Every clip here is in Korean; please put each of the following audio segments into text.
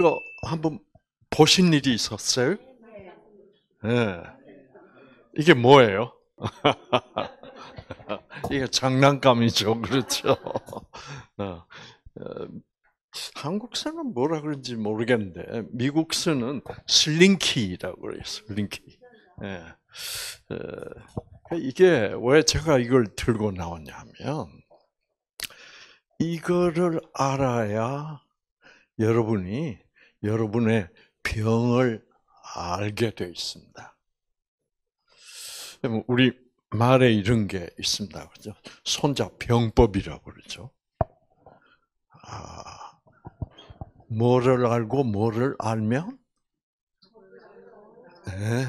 이거 한번 보신 일이 있었어요? 네. 이게 뭐예요? 이게 장난감이죠, 그렇죠? 어, 어, 한국서는 뭐라 그런지 모르겠는데 미국서는 슬링키라고 그래요. 슬링키. 예. 이게 왜 제가 이걸 들고 나왔냐면 이거를 알아야 여러분이 여러분의 병을 알게 돼 있습니다. 우리 말에 이런 게 있습니다. 그죠? 손자병법이라고 그러죠. 뭐를 알고 뭐를 알면? 네,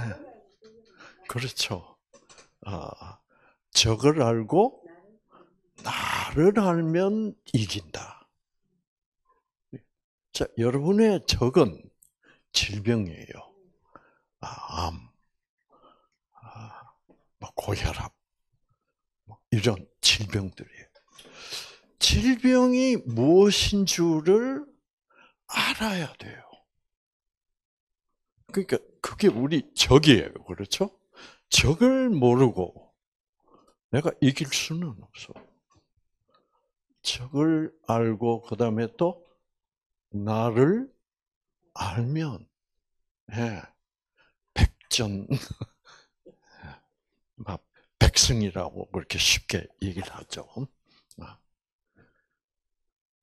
그렇죠. 적을 알고 나를 알면 이긴다. 자, 여러분의 적은 질병이에요. 암, 고혈압, 이런 질병들이에요. 질병이 무엇인 줄을 알아야 돼요. 그러니까 그게 우리 적이에요. 그렇죠? 적을 모르고 내가 이길 수는 없어. 적을 알고 그다음에 또 나를 알면 백전 백승이라고 그렇게 쉽게 얘기를 하죠.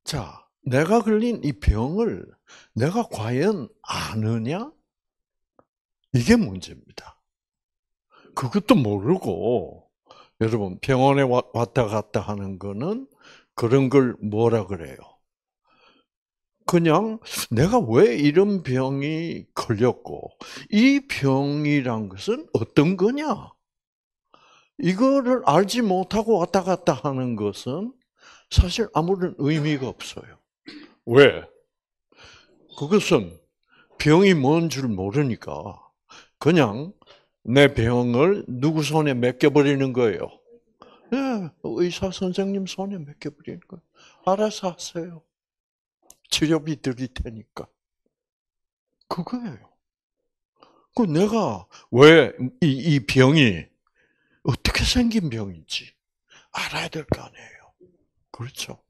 자, 내가 걸린 이 병을 내가 과연 아느냐? 이게 문제입니다. 그것도 모르고 여러분 병원에 왔다 갔다 하는 거는 그런 걸 뭐라 그래요? 그냥 내가 왜 이런 병이 걸렸고 이 병이란 것은 어떤 거냐? 이거를 알지 못하고 왔다 갔다 하는 것은 사실 아무런 의미가 없어요. 왜? 그것은 병이 뭔 줄 모르니까 그냥 내 병을 누구 손에 맡겨버리는 거예요. 네, 의사 선생님 손에 맡겨버리는 거예요. 알아서 하세요. 치료비 드릴 테니까. 그거예요. 그 내가 왜 이 병이 어떻게 생긴 병인지 알아야 될 거 아니에요. 그렇죠.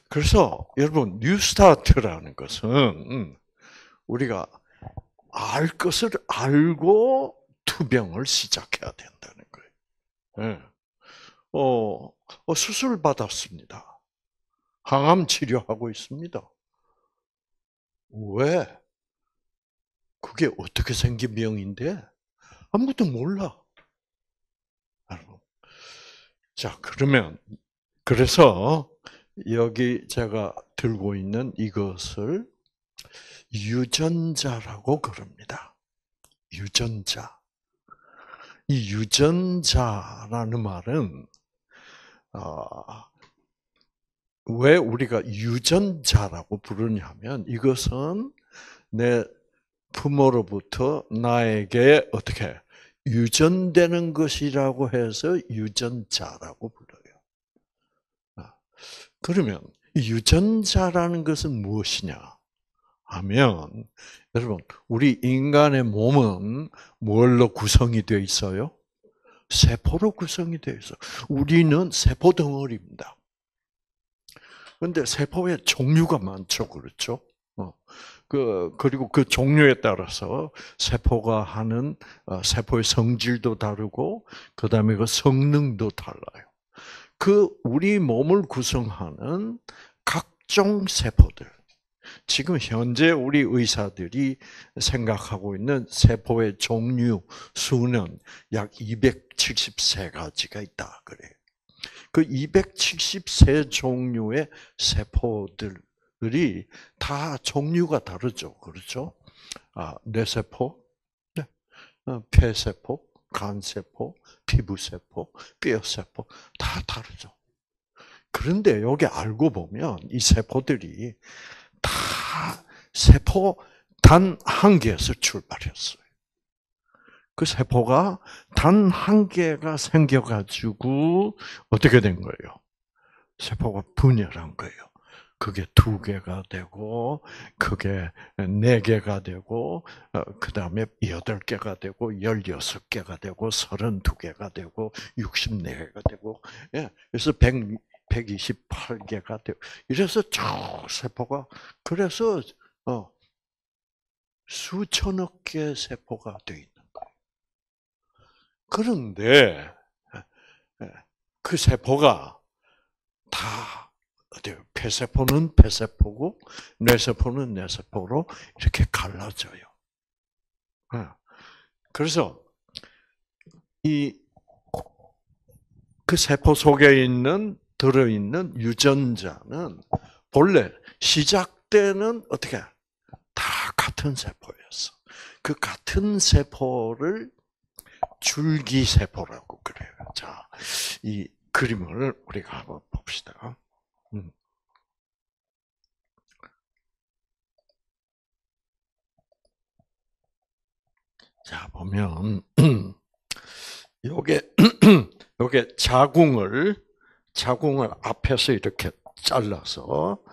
그래서 여러분 뉴스타트라는 것은 우리가 알 것을 알고 투병을 시작해야 된다는 거예요. 수술 받았습니다. 항암 치료하고 있습니다. 왜? 그게 어떻게 생긴 병인데 아무것도 몰라. 자, 그래서 여기 제가 들고 있는 이것을 유전자라고 그럽니다. 유전자. 이 유전자라는 말은 왜 우리가 유전자라고 부르냐면 이것은 내 부모로부터 나에게 어떻게 유전되는 것이라고 해서 유전자라고 불러요. 그러면 유전자라는 것은 무엇이냐 하면 여러분 우리 인간의 몸은 뭘로 구성이 되어 있어요? 세포로 구성이 되어 있어요. 우리는 세포 덩어리입니다. 그런데 세포의 종류가 많죠, 그렇죠? 그리고 그 종류에 따라서 세포가 하는 세포의 성질도 다르고, 그 다음에 그 성능도 달라요. 우리 몸을 구성하는 각종 세포들. 지금 현재 우리 의사들이 생각하고 있는 세포의 종류 수는 약 273가지가 있다 그래요. 그 273종류의 세포들이 다 종류가 다르죠. 그렇죠? 뇌세포, 폐세포, 간세포, 피부세포, 뼈세포 다 다르죠. 그런데 여기 알고 보면 이 세포들이 다 세포 단 한 개에서 출발했어요. 그 세포가 단 한 개가 생겨가지고 어떻게 된 거예요? 세포가 분열한 거예요. 그게 2개가 되고, 그게 4개가 되고, 그 다음에 8개가 되고, 16개가 되고, 32개가 되고, 64개가 되고, 예, 그래서 128개가 되고, 이래서 쭉 세포가, 그래서, 수천억 개 세포가 되어 있는 거예요. 그런데, 그 세포가 다 어때요? 폐세포는 폐세포고 뇌세포는 뇌세포로 이렇게 갈라져요. 그래서 그 세포 속에 들어있는 유전자는 본래 시작 때는 어떻게 다 같은 세포였어. 그 같은 세포를 줄기세포라고 그래요. 자, 이 그림을 우리가 한번 봅시다. 자, 보면, 요게, 요게 자궁을 앞에서 이렇게 잘라서,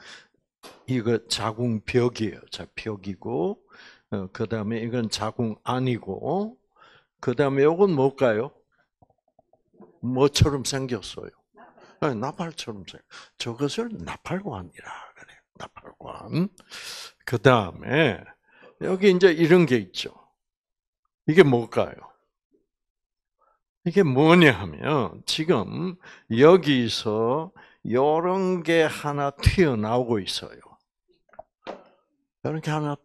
이거 자궁벽이에요. 자, 벽이고, 그 다음에 이건 자궁 안이고, 그 다음에 요건 뭘까요? 뭐처럼 생겼어요? 네, 나팔처럼 생겼어요. 저것을 나팔관이라 그래요. 나팔관. 그 다음에, 여기 이제 이런 게 있죠. 이게 뭘까요? 이게 뭐냐 하면, 지금 여기서 이런 게 하나 튀어나오고 있어요. 이런 게 하나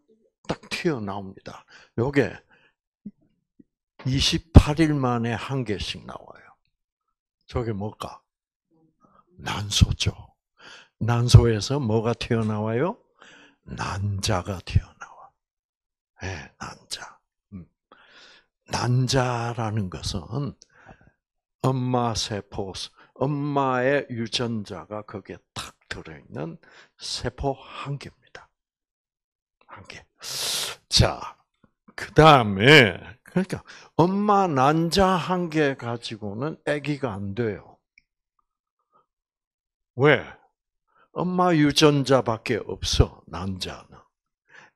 딱 튀어나옵니다. 요게 28일 만에 한 개씩 나와요. 저게 뭘까? 난소죠. 난소에서 뭐가 튀어나와요? 난자가 튀어나와. 네, 난자. 난자라는 것은 엄마 세포, 엄마의 유전자가 거기에 탁 들어있는 세포 한 개입니다. 한 개. 자, 그 다음에, 그러니까, 엄마 난자 한 개 가지고는 아기가 안 돼요. 왜? 엄마 유전자밖에 없어, 난자는.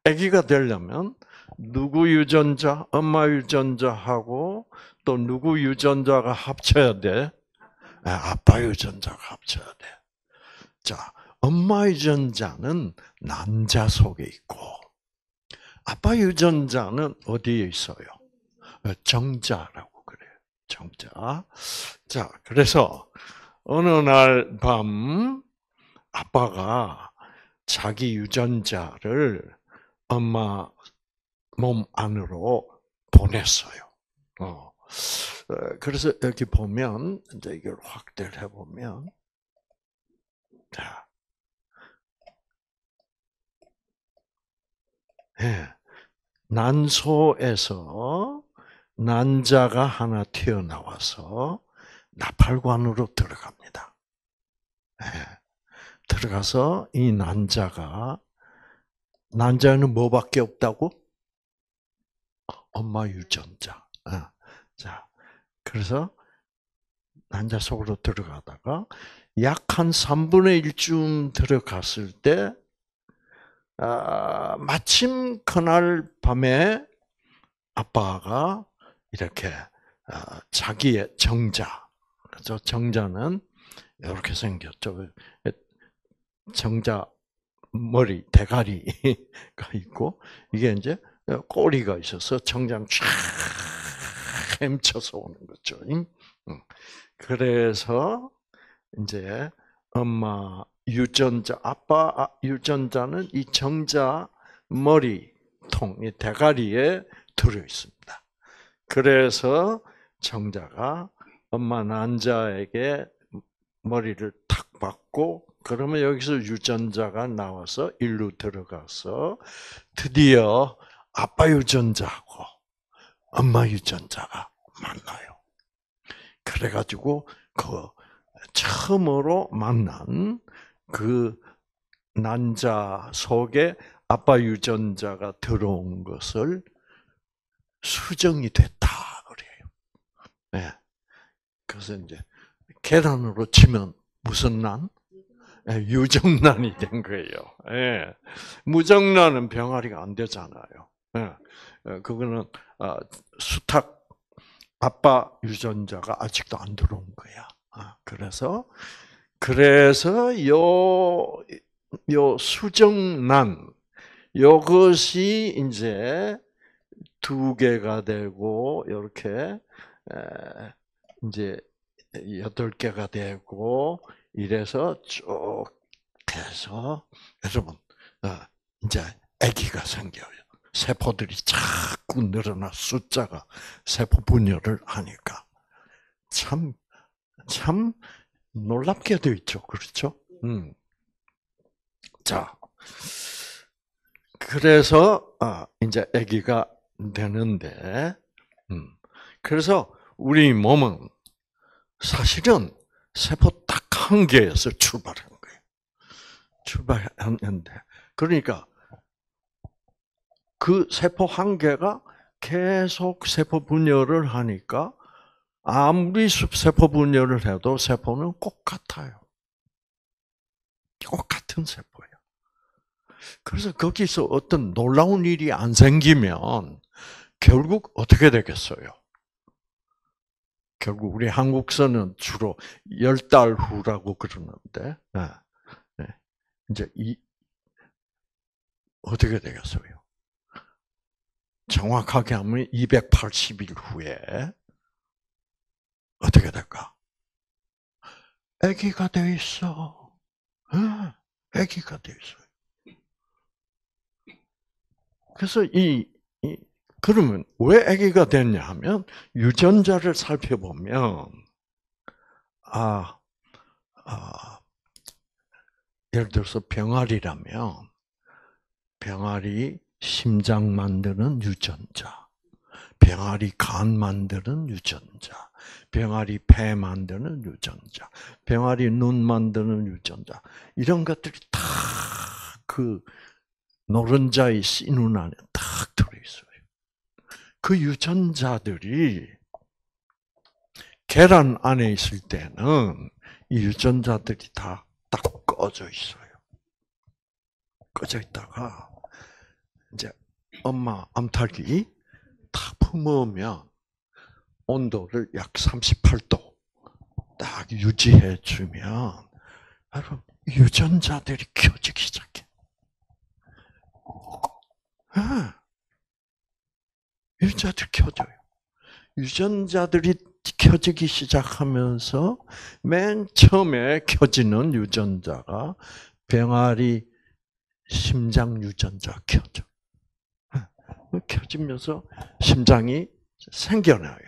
아기가 되려면, 누구 유전자, 엄마 유전자하고 또 누구 유전자가 합쳐야 돼? 아빠 유전자가 합쳐야 돼. 자, 엄마 유전자는 난자 속에 있고, 아빠 유전자는 어디에 있어요? 정자라고 그래요. 정자. 자, 그래서 어느 날 밤 아빠가 자기 유전자를 엄마 몸 안으로 보냈어요. 그래서 여기 보면 이제 이걸 확대를 해보면, 자, 예, 난소에서 난자가 하나 튀어나와서 나팔관으로 들어갑니다. 예, 들어가서 이 난자는 뭐밖에 없다고? 엄마 유전자. 자, 그래서 난자 속으로 들어가다가 약 한 3분의 1쯤 들어갔을 때, 마침 그날 밤에 아빠가 이렇게 자기의 정자, 그죠? 정자는 이렇게 생겼죠. 정자 머리, 대가리가 있고, 이게 이제 꼬리가 있어서 정장 쫙 헤엄쳐서 오는 거죠. 그래서 이제 엄마 유전자, 아빠 유전자는 이 정자 머리통, 이 대가리에 들어 있습니다. 그래서 정자가 엄마 난자에게 머리를 탁 받고, 그러면 여기서 유전자가 나와서 일로 들어가서 드디어 아빠 유전자하고 엄마 유전자가 만나요. 그래가지고 그 처음으로 만난 그 난자 속에 아빠 유전자가 들어온 것을 수정이 됐다 그래요. 네. 그래서 이제 계란으로 치면 무슨 난? 유정란이 된 거예요. 예. 무정란은 병아리가 안 되잖아요. 예. 그거는 수탉 아빠 유전자가 아직도 안 들어온 거야. 그래서 요 수정란 요것이 이제 두 개가 되고 이렇게 이제 8개가 되고 이래서 쭉 해서 여러분 이제 아기가 생겨요. 세포들이 자꾸 늘어나 숫자가 세포 분열을 하니까 참 놀랍게도 있죠, 그렇죠? 자, 그래서 이제 아기가 되는데, 그래서 우리 몸은 사실은 세포 딱 한 개에서 출발한 거예요. 출발했는데, 그러니까 그 세포 한 개가 계속 세포 분열을 하니까 아무리 세포 분열을 해도 세포는 꼭 같아요. 꼭 같은 세포예요. 그래서 거기서 어떤 놀라운 일이 안 생기면 결국 어떻게 되겠어요? 결국 우리 한국서는 주로 10달 후라고 그러는데, 이제 어떻게 되겠어요? 정확하게 하면 280일 후에 어떻게 될까? 아기가 돼 있어. 아기가 돼 있어요. 그래서 그러면 왜 아기가 됐냐 하면 유전자를 살펴보면 예를 들어서 병아리라면 병아리 심장 만드는 유전자, 병아리 간 만드는 유전자, 병아리 폐 만드는 유전자, 병아리 눈 만드는 유전자 이런 것들이 다 그 노른자의 씨눈 안에 딱 들어있어요. 그 유전자들이 계란 안에 있을 때는 이 유전자들이 다 딱 꺼져 있어요. 꺼져 있다가 이제 엄마 암탉이 다 품으면 온도를 약 38도 딱 유지해 주면 여러분 유전자들이 켜지기 시작해. 유전자들이 켜져요. 유전자들이 켜지기 시작하면서 맨 처음에 켜지는 유전자가 병아리 심장 유전자 켜져. 켜지면서 심장이 생겨나요.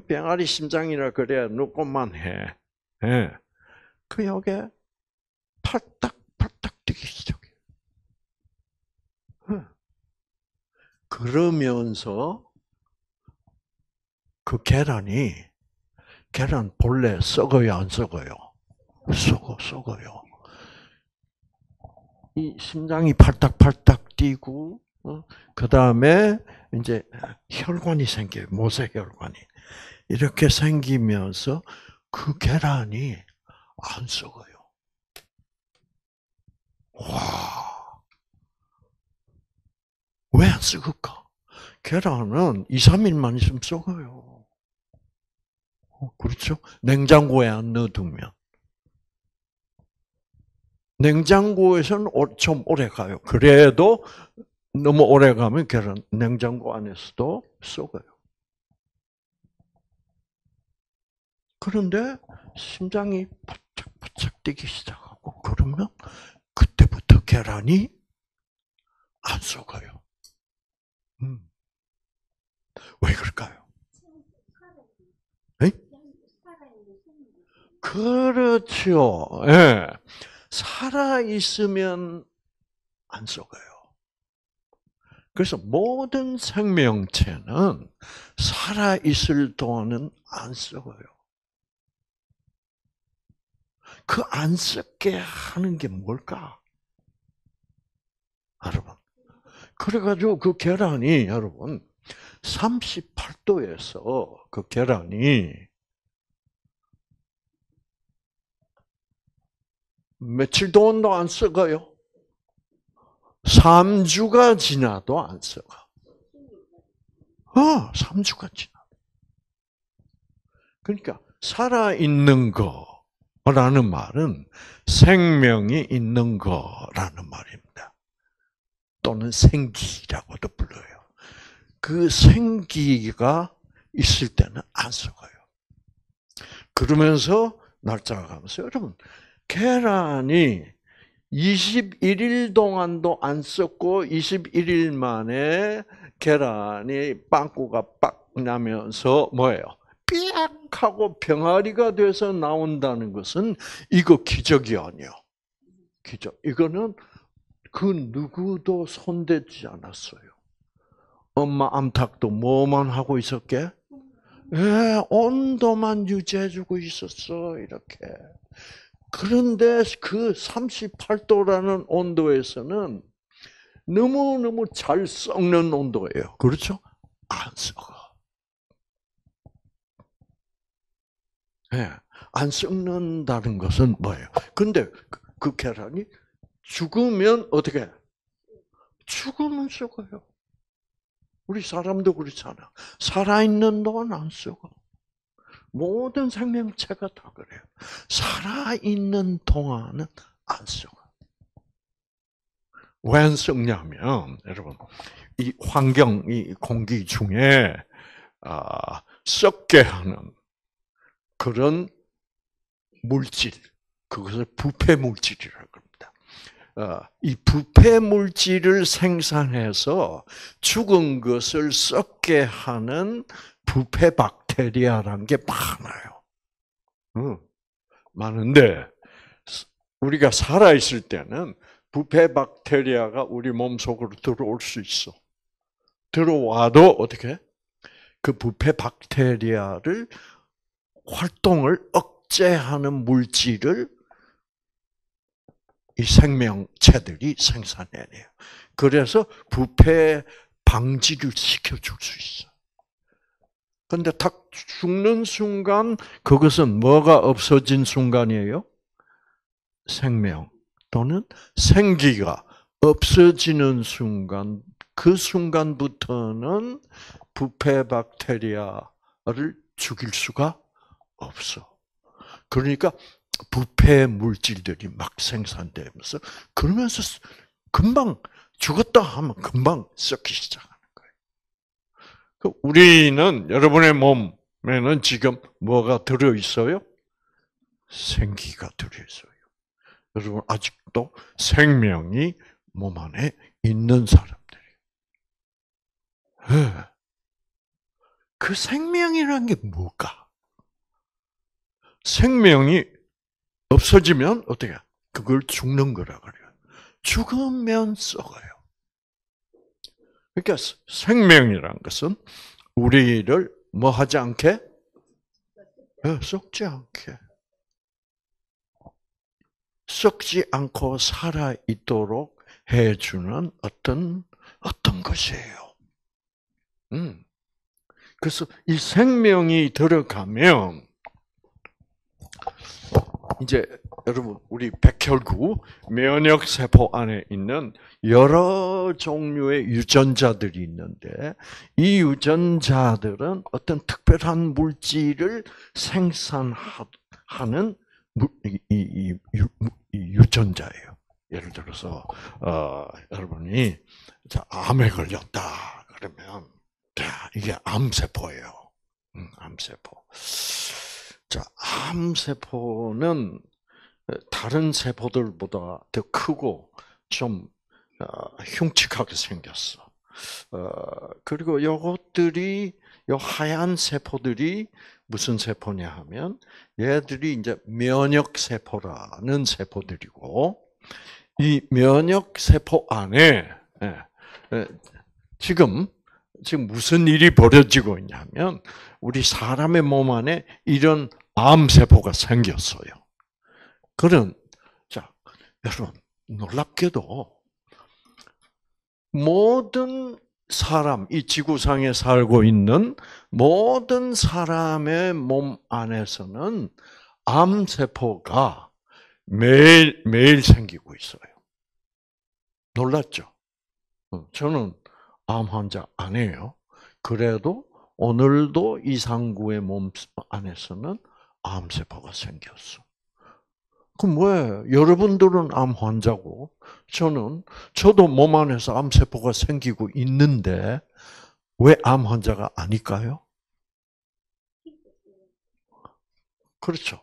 병아리 심장이라 그래야 누구만 해. 그 여기에 팔딱팔딱 뛰기 시작해요. 그러면서 그 계란 본래 썩어요, 안 썩어요? 썩어요. 이 심장이 팔딱팔딱 뛰고, 그 다음에 이제 혈관이 생겨요, 모세혈관이. 이렇게 생기면서 그 계란이 안 썩어요. 와, 왜 안 썩을까? 계란은 2, 3일만 있으면 썩어요. 그렇죠? 냉장고에 안 넣어두면. 냉장고에서는 좀 오래 가요. 그래도 너무 오래 가면 계란 냉장고 안에서도 썩어요. 그런데 심장이 바짝바짝 뛰기 시작하고 그러면 그때부터 계란이 안 썩어요. 왜 그럴까요? 네? 그렇죠. 예. 살아 있으면 안 썩어요. 그래서 모든 생명체는 살아 있을 동안은 안 썩어요. 그 안 썩게 하는 게 뭘까? 여러분. 그래가지고 그 계란이 여러분 38도에서 그 계란이 며칠 동안도 안 썩어요. 3주가 지나도 안 썩어. 3주가 지나. 그러니까 살아있는 거라는 말은 생명이 있는 거라는 말입니다. 또는 생기라고도 불러요. 그 생기가 있을 때는 안 썩어요. 그러면서 날짜가 가면서 여러분 계란이 21일 동안도 안 썩고 21일 만에 계란이 빵꾸가 빡 나면서 뭐예요? 삐약 하고 병아리가 돼서 나온다는 것은 이거 기적이 아니에요. 기적. 이거는 그 누구도 손대지 않았어요. 엄마 암탉도 뭐만 하고 있었게? 온도만 유지해주고 있었어, 이렇게. 그런데 그 38도라는 온도에서는 너무너무 잘 썩는 온도예요. 그렇죠? 안 썩어. 안 썩는다는 것은 뭐예요? 근데 그 계란이 죽으면 어떻게? 죽으면 썩어요. 우리 사람도 그렇잖아. 살아있는 동안 안 썩어. 모든 생명체가 다 그래요. 살아있는 동안은 안 썩어. 왜 안 썩냐면, 여러분, 이 환경, 이 공기 중에, 썩게 하는 그런 물질, 그것을 부패 물질이라고 합니다. 이 부패 물질을 생산해서 죽은 것을 썩게 하는 부패 박테리아라는 게 많아요. 많은데 우리가 살아 있을 때는 부패 박테리아가 우리 몸 속으로 들어올 수 있어. 들어와도 어떻게? 그 부패 박테리아를 활동을 억제하는 물질을 이 생명체들이 생산해내요. 그래서 부패 방지를 시켜줄 수 있어. 그런데 딱 죽는 순간 그것은 뭐가 없어진 순간이에요? 생명 또는 생기가 없어지는 순간, 그 순간부터는 부패 박테리아를 죽일 수가 없어. 그러니까 부패 물질들이 막 생산되면서 그러면서 금방 죽었다 하면 금방 썩기 시작하는 거예요. 우리는 여러분의 몸에는 지금 뭐가 들어 있어요? 생기가 들어 있어요. 여러분 아직도 생명이 몸 안에 있는 사람들이에요. 그 생명이라는 게 뭘까? 생명이 없어지면 어떻게? 그걸 죽는 거라 그래요. 죽으면 썩어요. 그러니까 생명이란 것은 우리를 뭐 하지 않게? 썩지 않게. 썩지 않고 살아 있도록 해주는 어떤 것이에요. 그래서 이 생명이 들어가면 이제 여러분 우리 백혈구 면역 세포 안에 있는 여러 종류의 유전자들이 있는데 이 유전자들은 어떤 특별한 물질을 생산하는 이 유전자예요. 예를 들어서 여러분이 암에 걸렸다 그러면 이게 암세포예요. 암세포. 자, 암세포는 다른 세포들보다 더 크고 좀 흉측하게 생겼어. 그리고 요것들이 요 하얀 세포들이 무슨 세포냐 하면 얘들이 이제 면역 세포라는 세포들이고 이 면역 세포 안에 지금 무슨 일이 벌어지고 있냐면 우리 사람의 몸 안에 이런 암세포가 생겼어요. 자, 여러분 놀랍게도 모든 사람, 이 지구상에 살고 있는 모든 사람의 몸 안에서는 암세포가 매일 생기고 있어요. 놀랐죠? 저는 암 환자 아니에요. 그래도 오늘도 이상구의 몸 안에서는 암세포가 생겼어. 그럼 왜 여러분들은 암 환자고 저도 몸 안에서 암세포가 생기고 있는데 왜 암 환자가 아닐까요? 그렇죠.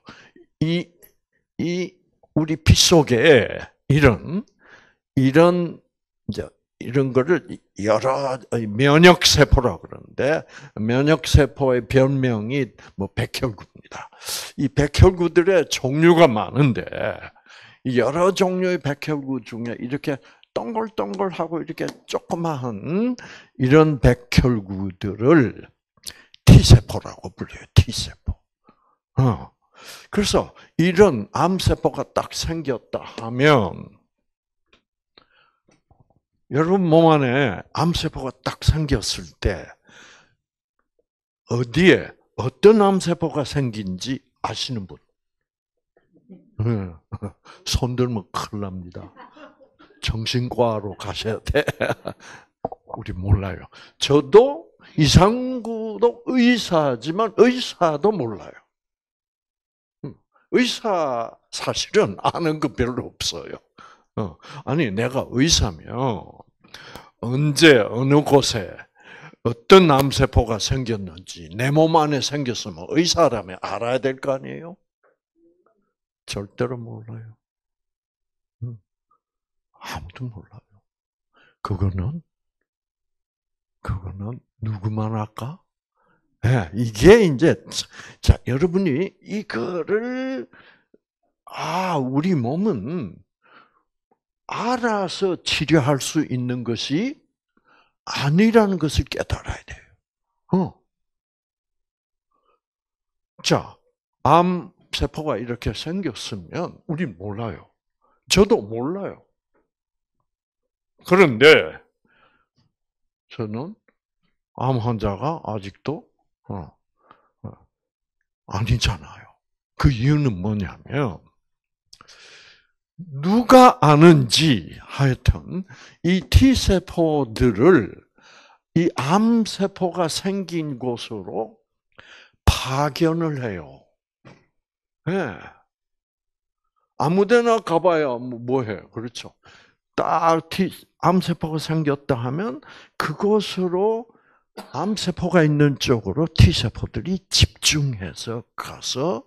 이 우리 피 속에 이런 이제 이런 거를 여러 면역 세포라고 그러는데 면역 세포의 별명이 뭐 백혈구입니다. 이 백혈구들의 종류가 많은데 여러 종류의 백혈구 중에 이렇게 동글동글하고 이렇게 조그마한 이런 백혈구들을 T세포라고 불려요. T세포. 그래서 이런 암세포가 딱 생겼다 하면 여러분 몸 안에 암세포가 딱 생겼을 때 어디에 어떤 암세포가 생긴지 아시는 분? 손 들면 큰일 납니다. 정신과로 가셔야 돼. 우리 몰라요. 저도 이상구도 의사지만 의사도 몰라요. 의사 사실은 아는 거 별로 없어요. 아니 내가 의사면 언제 어느 곳에 어떤 암세포가 생겼는지 내 몸 안에 생겼으면 의사라면 알아야 될 거 아니에요? 절대로 몰라요. 아무도 몰라요. 그거는 누구만 할까? 네, 이게 이제 자 여러분이 이거를 우리 몸은 알아서 치료할 수 있는 것이 아니라는 것을 깨달아야 돼요. 자, 암 세포가 이렇게 생겼으면 우린 몰라요. 저도 몰라요. 그런데 저는 암 환자가 아직도 아니잖아요. 그 이유는 뭐냐면 누가 아는지 하여튼 이 T세포들을 이 암세포가 생긴 곳으로 파견을 해요. 네. 아무데나 가봐야 뭐해. 그렇죠. 딱 암세포가 생겼다 하면 그곳으로 암세포가 있는 쪽으로 T세포들이 집중해서 가서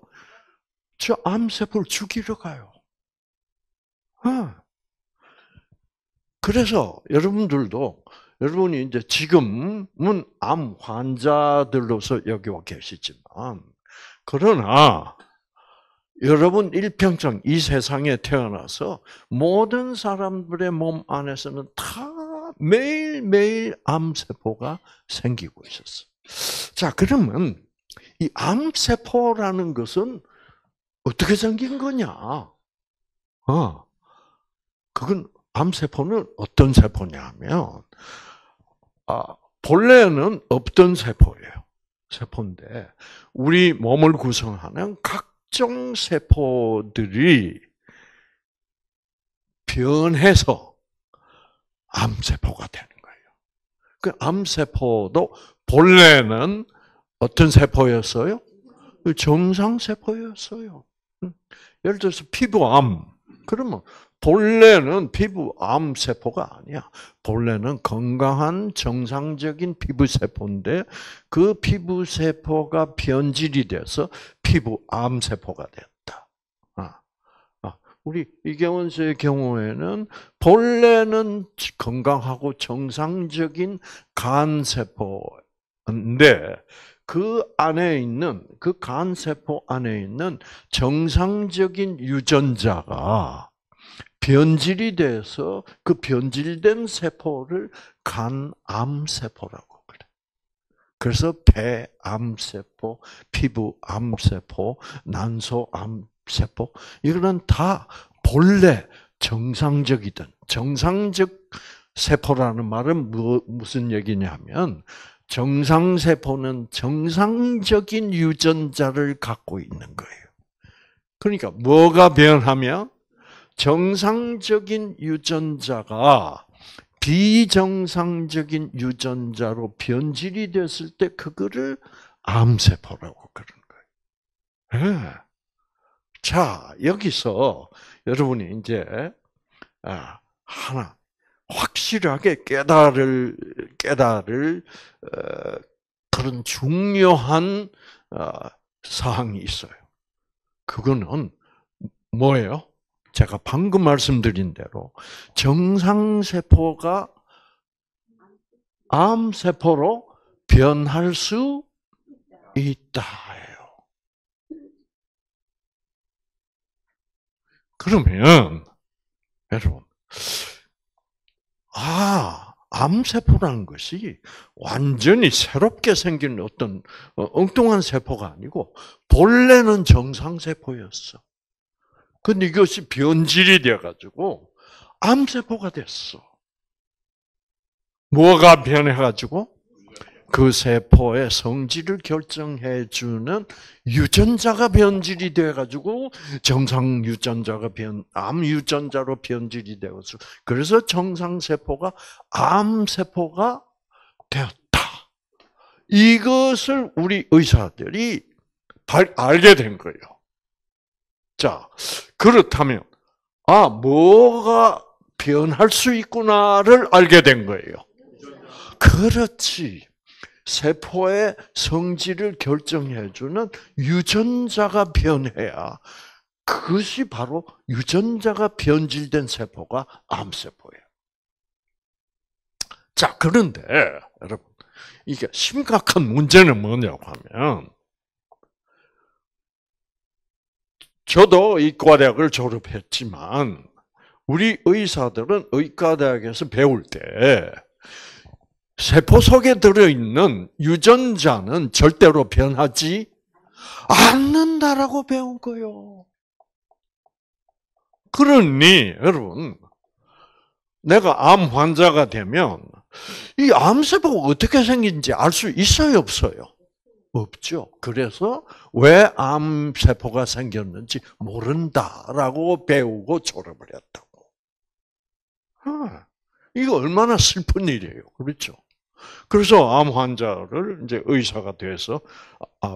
저 암세포를 죽이러 가요. 그래서 여러분이 이제 지금은 암 환자들로서 여기 와 계시지만, 그러나 여러분 일평생 이 세상에 태어나서 모든 사람들의 몸 안에서는 다 매일매일 암세포가 생기고 있었어. 자, 그러면 이 암세포라는 것은 어떻게 생긴 거냐? 그건 암세포는 어떤 세포냐면 본래는 없던 세포인데 우리 몸을 구성하는 각종 세포들이 변해서 암세포가 되는 거예요. 그 암세포도 본래는 어떤 세포였어요? 정상세포였어요. 예를 들어서 피부암. 그러면 본래는 피부암 세포가 아니야. 본래는 건강한 정상적인 피부 세포인데 그 피부 세포가 변질이 돼서 피부암 세포가 됐다. 우리 이경원 씨의 경우에는 본래는 건강하고 정상적인 간 세포인데 그 간 세포 안에 있는 정상적인 유전자가 변질이 돼서 그 변질된 세포를 간암세포라고 그래. 그래서 폐암세포, 피부암세포, 난소암세포 이거는 다 본래 정상적 세포라는 말은 무슨 얘기냐면 정상세포는 정상적인 유전자를 갖고 있는 거예요. 그러니까 뭐가 변하면 정상적인 유전자가 비정상적인 유전자로 변질이 됐을 때 그거를 암세포라고 그러는 거예요. 네. 자, 여기서 여러분이 이제 하나 확실하게 깨달을 그런 중요한 사항이 있어요. 그거는 뭐예요? 제가 방금 말씀드린 대로 정상세포가 암세포로 변할 수 있다예요. 그러면 여러분, 암세포라는 것이 완전히 새롭게 생긴 어떤 엉뚱한 세포가 아니고 본래는 정상세포였어. 근데 이것이 변질이 되어가지고 암세포가 됐어. 뭐가 변해가지고? 그 세포의 성질을 결정해주는 유전자가 변질이 돼가지고 정상 유전자가 암 유전자로 변질이 되어서 그래서 정상세포가 암세포가 되었다. 이것을 우리 의사들이 알게 된 거예요. 자, 그렇다면 뭐가 변할 수 있구나를 알게 된 거예요. 그렇지. 세포의 성질을 결정해주는 유전자가 변해야 그것이 바로 유전자가 변질된 세포가 암세포예요. 자, 그런데 여러분, 이게 심각한 문제는 뭐냐고 하면 저도 의과대학을 졸업했지만 우리 의사들은 의과대학에서 배울 때 세포 속에 들어있는 유전자는 절대로 변하지 않는다라고 배운 거예요. 그러니 여러분, 내가 암 환자가 되면 이 암세포가 어떻게 생긴지 알 수 있어요, 없어요? 없죠. 그래서 왜 암세포가 생겼는지 모른다라고 배우고 졸업을 했다고. 이거 얼마나 슬픈 일이에요. 그렇죠? 그래서 암 환자를 이제 의사가 돼서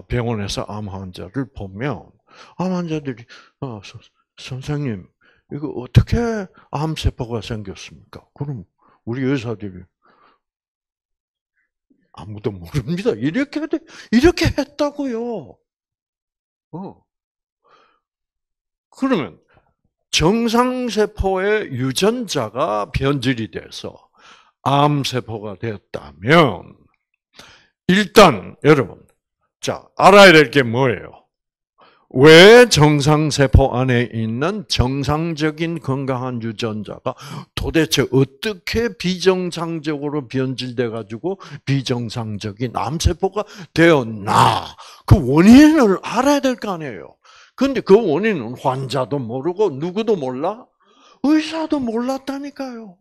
병원에서 암 환자를 보면 암 환자들이 선생님 이거 어떻게 암세포가 생겼습니까? 그럼 우리 의사들이 아무도 모릅니다. 이렇게 했다고요. 그러면 정상세포의 유전자가 변질이 돼서 암세포가 되었다면 일단 여러분, 자, 알아야 될 게 뭐예요? 왜 정상세포 안에 있는 정상적인 건강한 유전자가 도대체 어떻게 비정상적으로 변질돼 가지고 비정상적인 암세포가 되었나? 그 원인을 알아야 될 거 아니에요. 근데 그 원인은 환자도 모르고 누구도 몰라? 의사도 몰랐다니까요.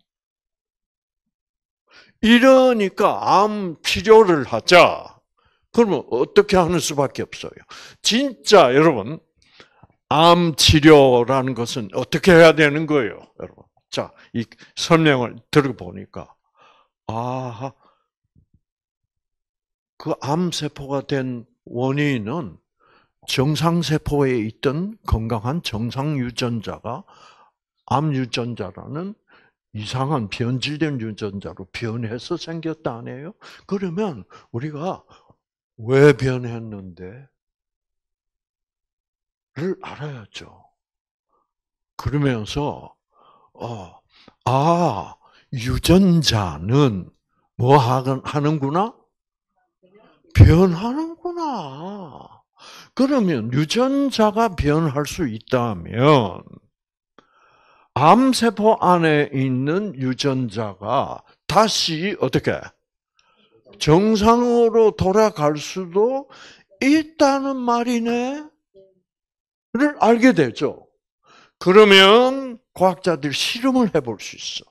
이러니까 암 치료를 하자. 그러면 어떻게 하는 수밖에 없어요? 진짜 여러분, 암 치료라는 것은 어떻게 해야 되는 거예요, 여러분? 자, 이 설명을 들어보니까 그 암세포가 된 원인은 정상세포에 있던 건강한 정상 유전자가 암 유전자라는 이상한 변질된 유전자로 변해서 생겼다 아니에요? 그러면 우리가 왜 변했는데? 를 알아야죠. 그러면서 유전자는 뭐 하는구나? 변하는구나. 그러면 유전자가 변할 수 있다면 암세포 안에 있는 유전자가 다시 어떻게 정상으로 돌아갈 수도 있다는 말이네? 를 알게 되죠. 그러면 과학자들이 실험을 해볼 수 있어.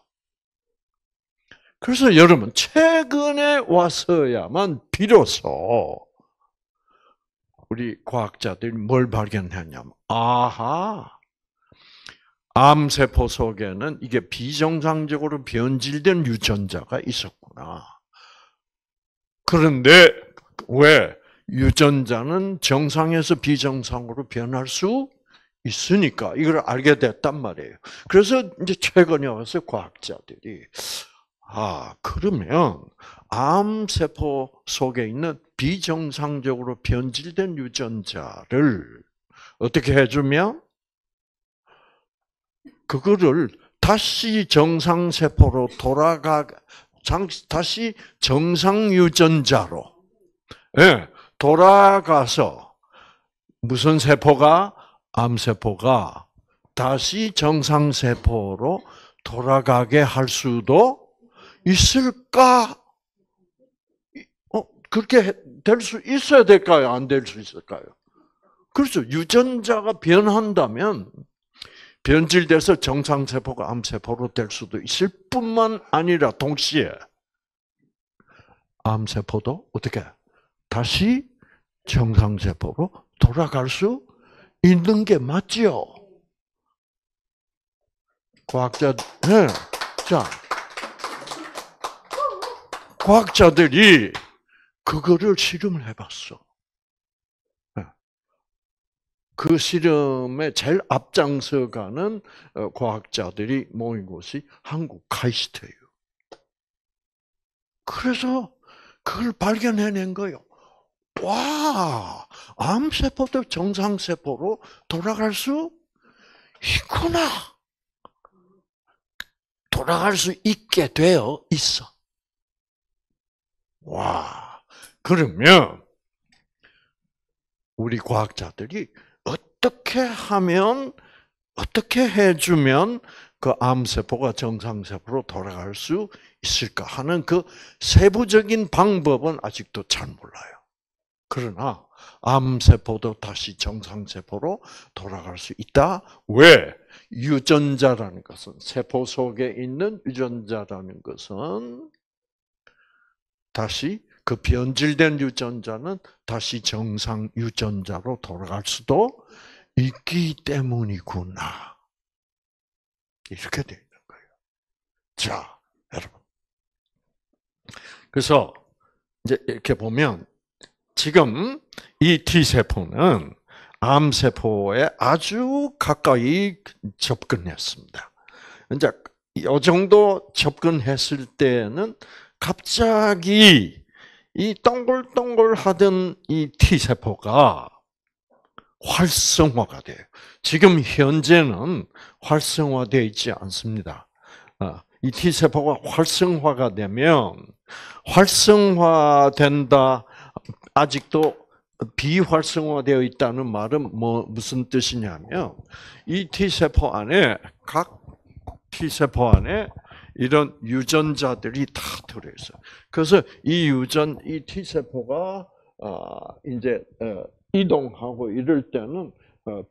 그래서 여러분, 최근에 와서야만 비로소 우리 과학자들이 뭘 발견했냐면, 아하, 암세포 속에는 이게 비정상적으로 변질된 유전자가 있었구나. 그런데 왜? 유전자는 정상에서 비정상으로 변할 수 있으니까 이걸 알게 됐단 말이에요. 그래서 이제 최근에 와서 과학자들이 그러면 암세포 속에 있는 비정상적으로 변질된 유전자를 어떻게 해주면 그거를 다시 정상세포로 다시 정상 유전자로 돌아가서 무슨 세포가 암세포가 다시 정상세포로 돌아가게 할 수도 있을까? 그렇게 될 수 있어야 될까요? 안 될 수 있을까요? 그렇죠. 유전자가 변한다면 변질돼서 정상세포가 암세포로 될 수도 있을 뿐만 아니라 동시에 암세포도 어떻게 다시 정상세포로 돌아갈 수 있는 게 맞죠? 과학자들이 그거를 실험을 해봤어. 그 실험에 제일 앞장서가는 과학자들이 모인 곳이 한국 카이스트예요. 그래서 그걸 발견해낸 거예요. 와, 암세포도 정상세포로 돌아갈 수 있구나. 돌아갈 수 있게 되어 있어. 와, 그러면 우리 과학자들이 어떻게 해주면 그 암세포가 정상세포로 돌아갈 수 있을까 하는 그 세부적인 방법은 아직도 잘 몰라요. 그러나 암세포도 다시 정상세포로 돌아갈 수 있다. 왜? 유전자라는 것은, 세포 속에 있는 유전자라는 것은 다시 그 변질된 유전자는 다시 정상 유전자로 돌아갈 수도 있기 때문이구나. 이렇게 되어 있는 거예요. 자, 여러분. 그래서 이제 이렇게 보면 지금 이 T세포는 암세포에 아주 가까이 접근했습니다. 이제 이 정도 접근했을 때는 갑자기 이 동글동글하던 이 T세포가 활성화가 돼요. 지금 현재는 활성화되어 있지 않습니다. 이 T세포가 활성화가 되면 활성화된다, 아직도 비활성화되어 있다는 말은 무슨 뜻이냐면 이 T세포 안에 각 T세포 안에 이런 유전자들이 다 들어있어요. 그래서 이 T세포가 이제 이동하고 이럴 때는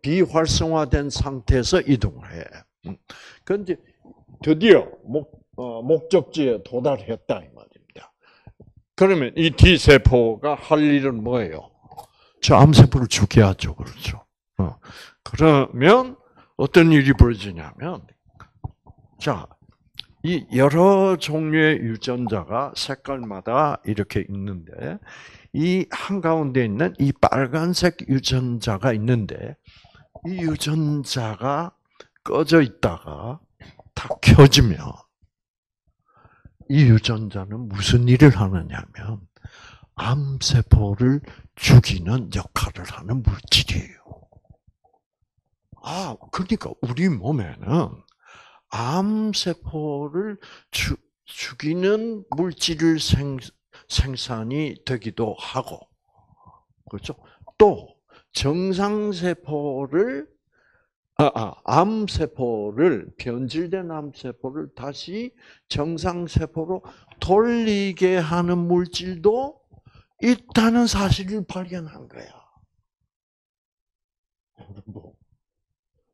비활성화된 상태에서 이동을 해. 그런데 드디어 목적지에 도달했다 이 말입니다. 그러면 이 T세포가 할 일은 뭐예요? 저 암세포를 죽여야죠, 그렇죠? 그러면 어떤 일이 벌어지냐면, 자, 이 여러 종류의 유전자가 색깔마다 이렇게 있는데, 이 한가운데 있는 이 빨간색 유전자가 있는데, 이 유전자가 꺼져 있다가 다 켜지면, 이 유전자는 무슨 일을 하느냐면, 암세포를 죽이는 역할을 하는 물질이에요. 그러니까 우리 몸에는 암세포를 죽이는 물질을 생산이 되기도 하고, 그렇죠? 또 정상세포를 변질된 암세포를 다시 정상세포로 돌리게 하는 물질도 있다는 사실을 발견한 거야.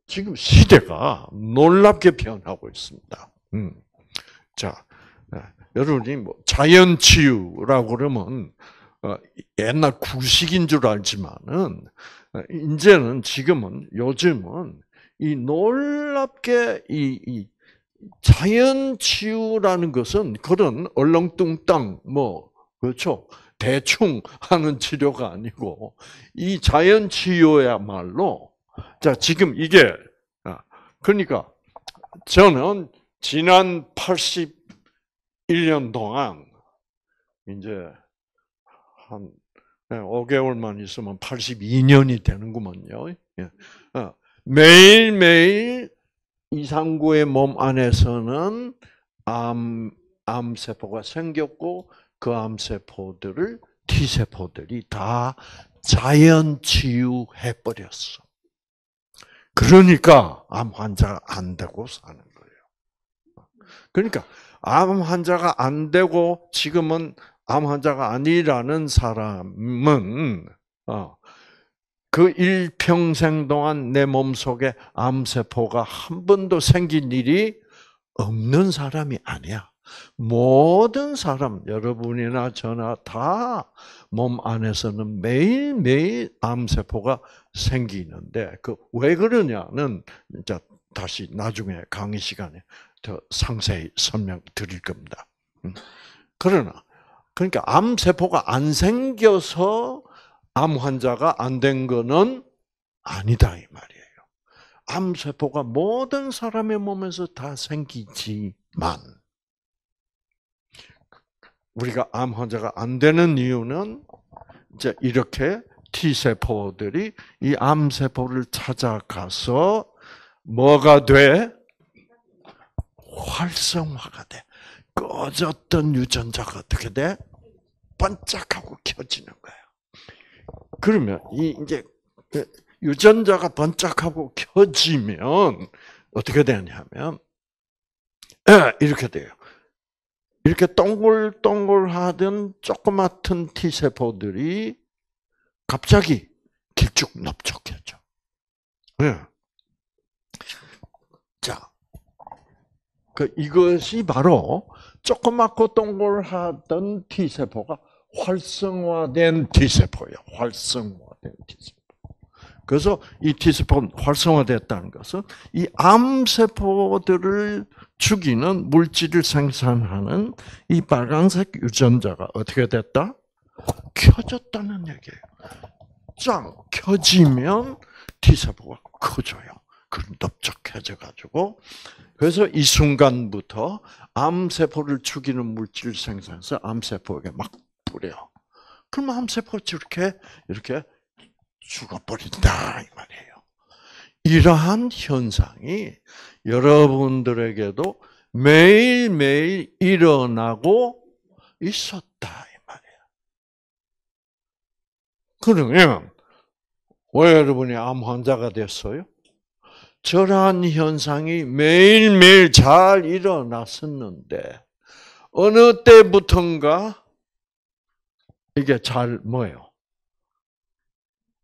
지금 시대가 놀랍게 변하고 있습니다. 자, 여러분이 자연치유라고 그러면 옛날 구식인 줄 알지만은 이제는 요즘은 이 놀랍게 이 자연 치유라는 것은 그런 얼렁뚱땅 그렇죠. 대충 하는 치료가 아니고 이 자연 치유야말로 자 지금 이게 그러니까 저는 지난 81년 동안 이제 한 5개월만 있으면 82년이 되는구먼요. 매일매일 이상구의 몸 안에서는 암세포가 생겼고 그 암세포들을 T세포들이 다 자연 치유해버렸어. 그러니까 암 환자가 안 되고 사는 거예요. 그러니까 암 환자가 안 되고 지금은 암 환자가 아니라는 사람은 그 일평생 동안 내 몸속에 암세포가 한 번도 생긴 일이 없는 사람이 아니야. 모든 사람, 여러분이나 저나 다 몸 안에서는 매일매일 암세포가 생기는데, 왜 그러냐는, 이제 다시 나중에 강의 시간에 더 상세히 설명드릴 겁니다. 그러니까 암세포가 안 생겨서 암 환자가 안 된 거는 아니다, 이 말이에요. 암세포가 모든 사람의 몸에서 다 생기지만, 우리가 암 환자가 안 되는 이유는 이제 이렇게 T세포들이 이 암세포를 찾아가서 뭐가 돼? 활성화가 돼. 꺼졌던 유전자가 어떻게 돼? 반짝하고 켜지는 거야. 그러면 이제 유전자가 번쩍하고 켜지면 어떻게 되냐면 이렇게 돼요. 이렇게 동글동글하던 조그맣은 T세포들이 갑자기 길쭉넓적해져. 자, 이것이 바로 조그맣고 동글하던 T세포가 활성화된 T세포예요. 활성화된 T세포. 그래서 이 T세포가 활성화됐다는 것은 이 암세포들을 죽이는 물질을 생산하는 이 빨간색 유전자가 어떻게 됐다? 켜졌다는 얘기예요. 짱! 켜지면 T세포가 커져요. 그럼 넓적해져가지고 그래서 이 순간부터 암세포를 죽이는 물질을 생산해서 암세포에게 막 뿌려. 그럼 암세포가 이렇게 죽어버린다 이 말이에요. 이러한 현상이 여러분들에게도 매일매일 일어나고 있었다 이 말이에요. 그러면 왜 여러분이 암 환자가 됐어요? 저러한 현상이 매일매일 잘 일어났었는데 어느 때부턴가 이게 뭐예요?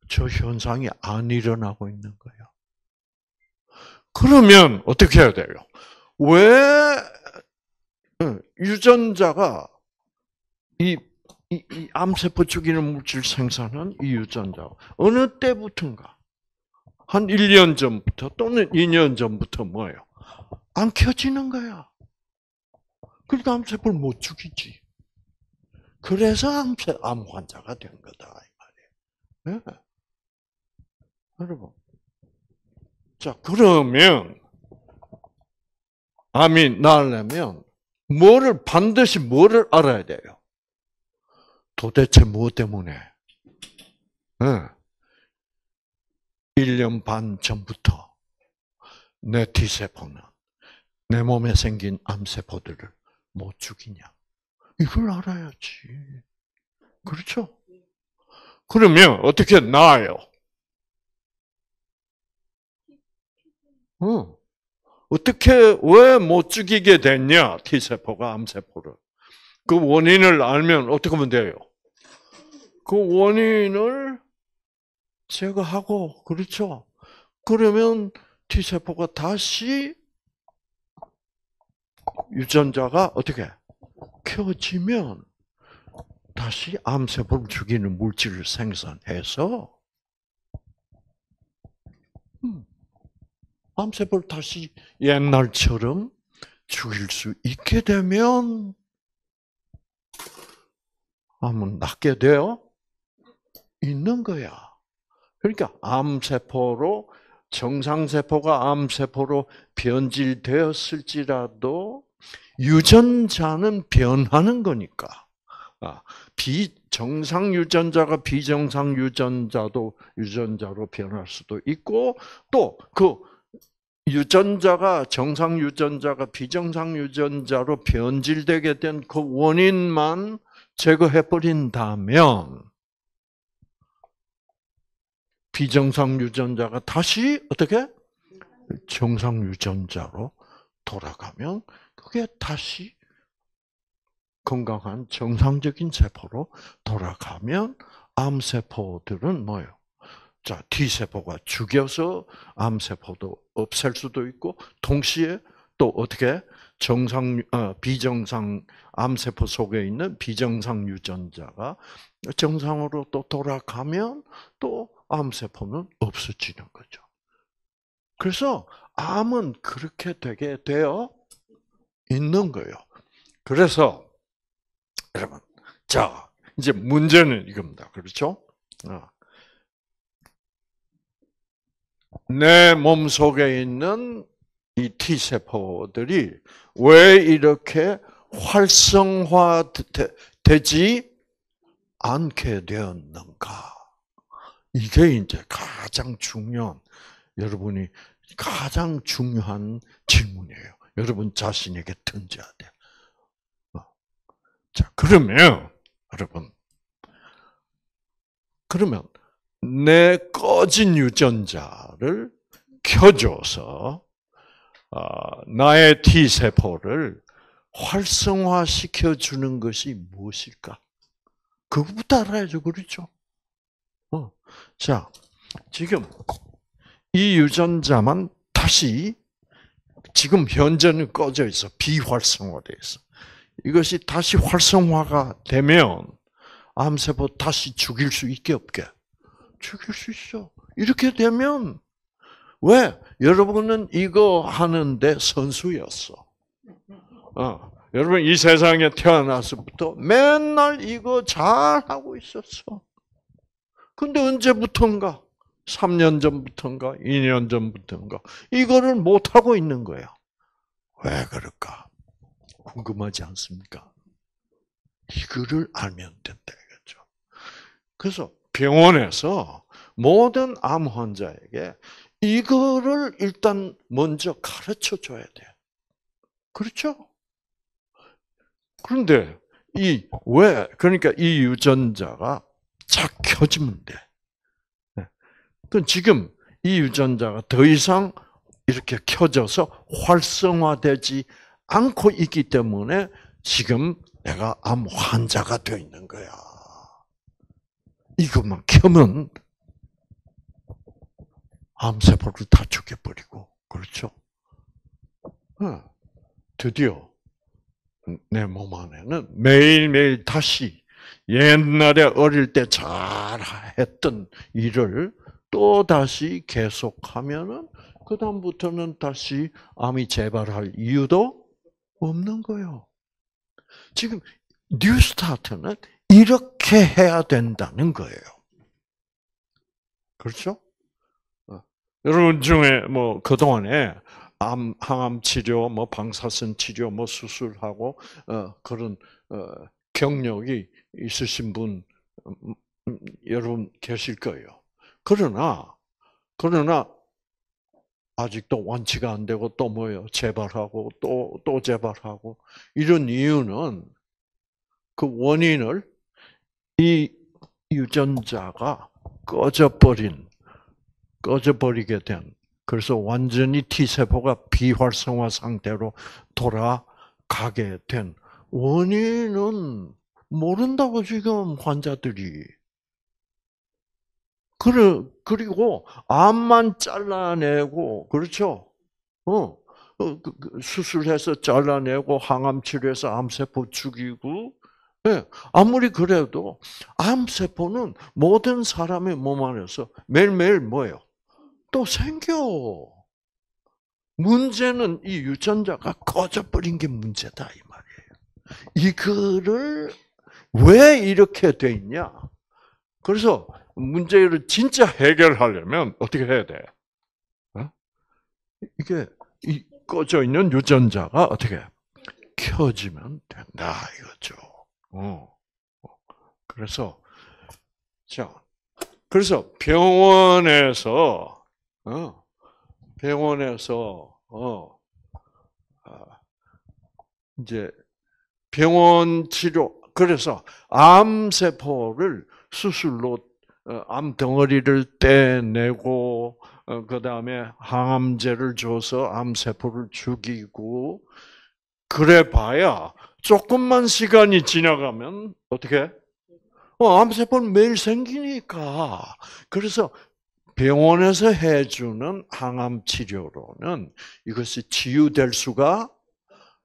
저 현상이 안 일어나고 있는 거예요. 그러면 어떻게 해야 돼요? 왜 유전자가 이 암세포 죽이는 물질 생산한 이 유전자가 어느 때부턴가 한 1년 전부터 또는 2년 전부터 뭐예요? 안 켜지는 거야. 그러니까 암세포를 못 죽이지. 그래서 암 환자가 된 거다 이 말이에요. 네. 여러분, 자 그러면 암이 나으려면 반드시 뭐를 알아야 돼요? 도대체 무엇 때문에? 네. 1년 반 전부터 내 T세포는 내 몸에 생긴 암세포들을 못 죽이냐? 이걸 알아야지. 그렇죠? 그러면 어떻게 나아요? 어떻게, 왜 못 죽이게 됐냐? T세포가 암세포를. 그 원인을 알면 어떻게 하면 돼요? 그 원인을 제거하고, 그렇죠? 그러면 T세포가 다시 유전자가 어떻게 켜지면 다시 암세포를 죽이는 물질을 생산해서 암세포를 다시 옛날처럼 죽일 수 있게 되면 암은 낫게 되어 있는 거야. 그러니까 암세포로 정상세포가 암세포로 변질되었을지라도 유전자는 변하는 거니까. 비정상 유전자가 비정상 유전자로 변할 수도 있고, 또 그 유전자가 정상 유전자가 비정상 유전자로 변질되게 된 그 원인만 제거해 버린다면 비정상 유전자가 다시 어떻게 정상 유전자로 돌아가면 그게 다시 건강한 정상적인 세포로 돌아가면 암세포들은 뭐예요? 자, T세포가 죽여서 암세포도 없앨 수도 있고, 동시에 또 어떻게 비정상 암세포 속에 있는 비정상 유전자가 정상으로 또 돌아가면 또 암세포는 없어지는 거죠. 그래서 암은 그렇게 되게 되어 있는 거예요. 그래서 여러분, 자, 이제 문제는 이겁니다. 그렇죠? 내 몸 속에 있는 이 T세포들이 왜 이렇게 활성화되지 않게 되었는가? 이게 이제 가장 중요한, 여러분이 가장 중요한 질문이에요. 여러분 자신에게 던져야 돼요. 자, 그러면, 여러분, 내 꺼진 유전자를 켜줘서 나의 T세포를 활성화시켜 주는 것이 무엇일까? 그것부터 알아야죠. 그렇죠? 자, 지금 이 유전자만 다시 지금 현재는 꺼져 있어. 비활성화되어 있어. 이것이 다시 활성화가 되면 암세포 다시 죽일 수 있게 없게? 죽일 수 있어. 이렇게 되면 왜? 여러분은 이거 하는데 선수였어. 여러분 이 세상에 태어나서부터 맨날 이거 잘하고 있었어. 근데 언제부턴가? 3년 전부터인가? 2년 전부터인가? 이거를 못하고 있는 거야. 왜 그럴까? 궁금하지 않습니까? 이거를 알면 된다 이거죠. 그래서 병원에서 모든 암 환자에게 이거를 일단 먼저 가르쳐 줘야 돼. 그렇죠? 그런데 그러니까 이 유전자가 착 켜지면 돼. 그럼 지금 이 유전자가 더 이상 이렇게 켜져서 활성화되지 않고 있기 때문에 지금 내가 암 환자가 되어 있는 거야. 이것만 켜면 암세포를 다 죽여버리고, 그렇죠? 드디어 내 몸 안에는 매일매일 다시 옛날에 어릴 때 잘했던 일을 또 다시 계속하면은 그다음부터는 다시 암이 재발할 이유도 없는 거예요. 지금 뉴스타트는 이렇게 해야 된다는 거예요. 그렇죠? 여러분 중에 뭐 그동안에 항암 치료, 뭐 방사선 치료, 뭐 수술하고 그런 경력이 있으신 분 여러분 계실 거예요. 그러나 아직도 완치가 안 되고 또 뭐예요? 재발하고 또 재발하고 이런 이유는 그 원인을 이 유전자가 꺼져버리게 된, 그래서 완전히 T세포가 비활성화 상태로 돌아가게 된 원인은 모른다고 지금 환자들이. 그리고 암만 잘라내고, 그렇죠? 수술해서 잘라내고 항암 치료해서 암세포 죽이고 네, 아무리 그래도 암세포는 모든 사람의 몸 안에서 매일매일 뭐예요? 또 생겨. 문제는 이 유전자가 꺼져버린 게 문제다 이 말이에요. 이거를 왜 이렇게 돼 있냐? 그래서 문제를 진짜 해결하려면 어떻게 해야 돼? 어? 이게 이 꺼져 있는 유전자가 어떻게 켜지면 된다 이거죠. 그래서 자, 그래서 병원에서 이제 병원 치료 그래서 암세포를 수술로 암 덩어리를 떼내고 그다음에 항암제를 줘서 암세포를 죽이고 그래 봐야 조금만 시간이 지나가면 어떻게? 암세포는 매일 생기니까. 그래서 병원에서 해주는 항암 치료로는 이것이 치유될 수가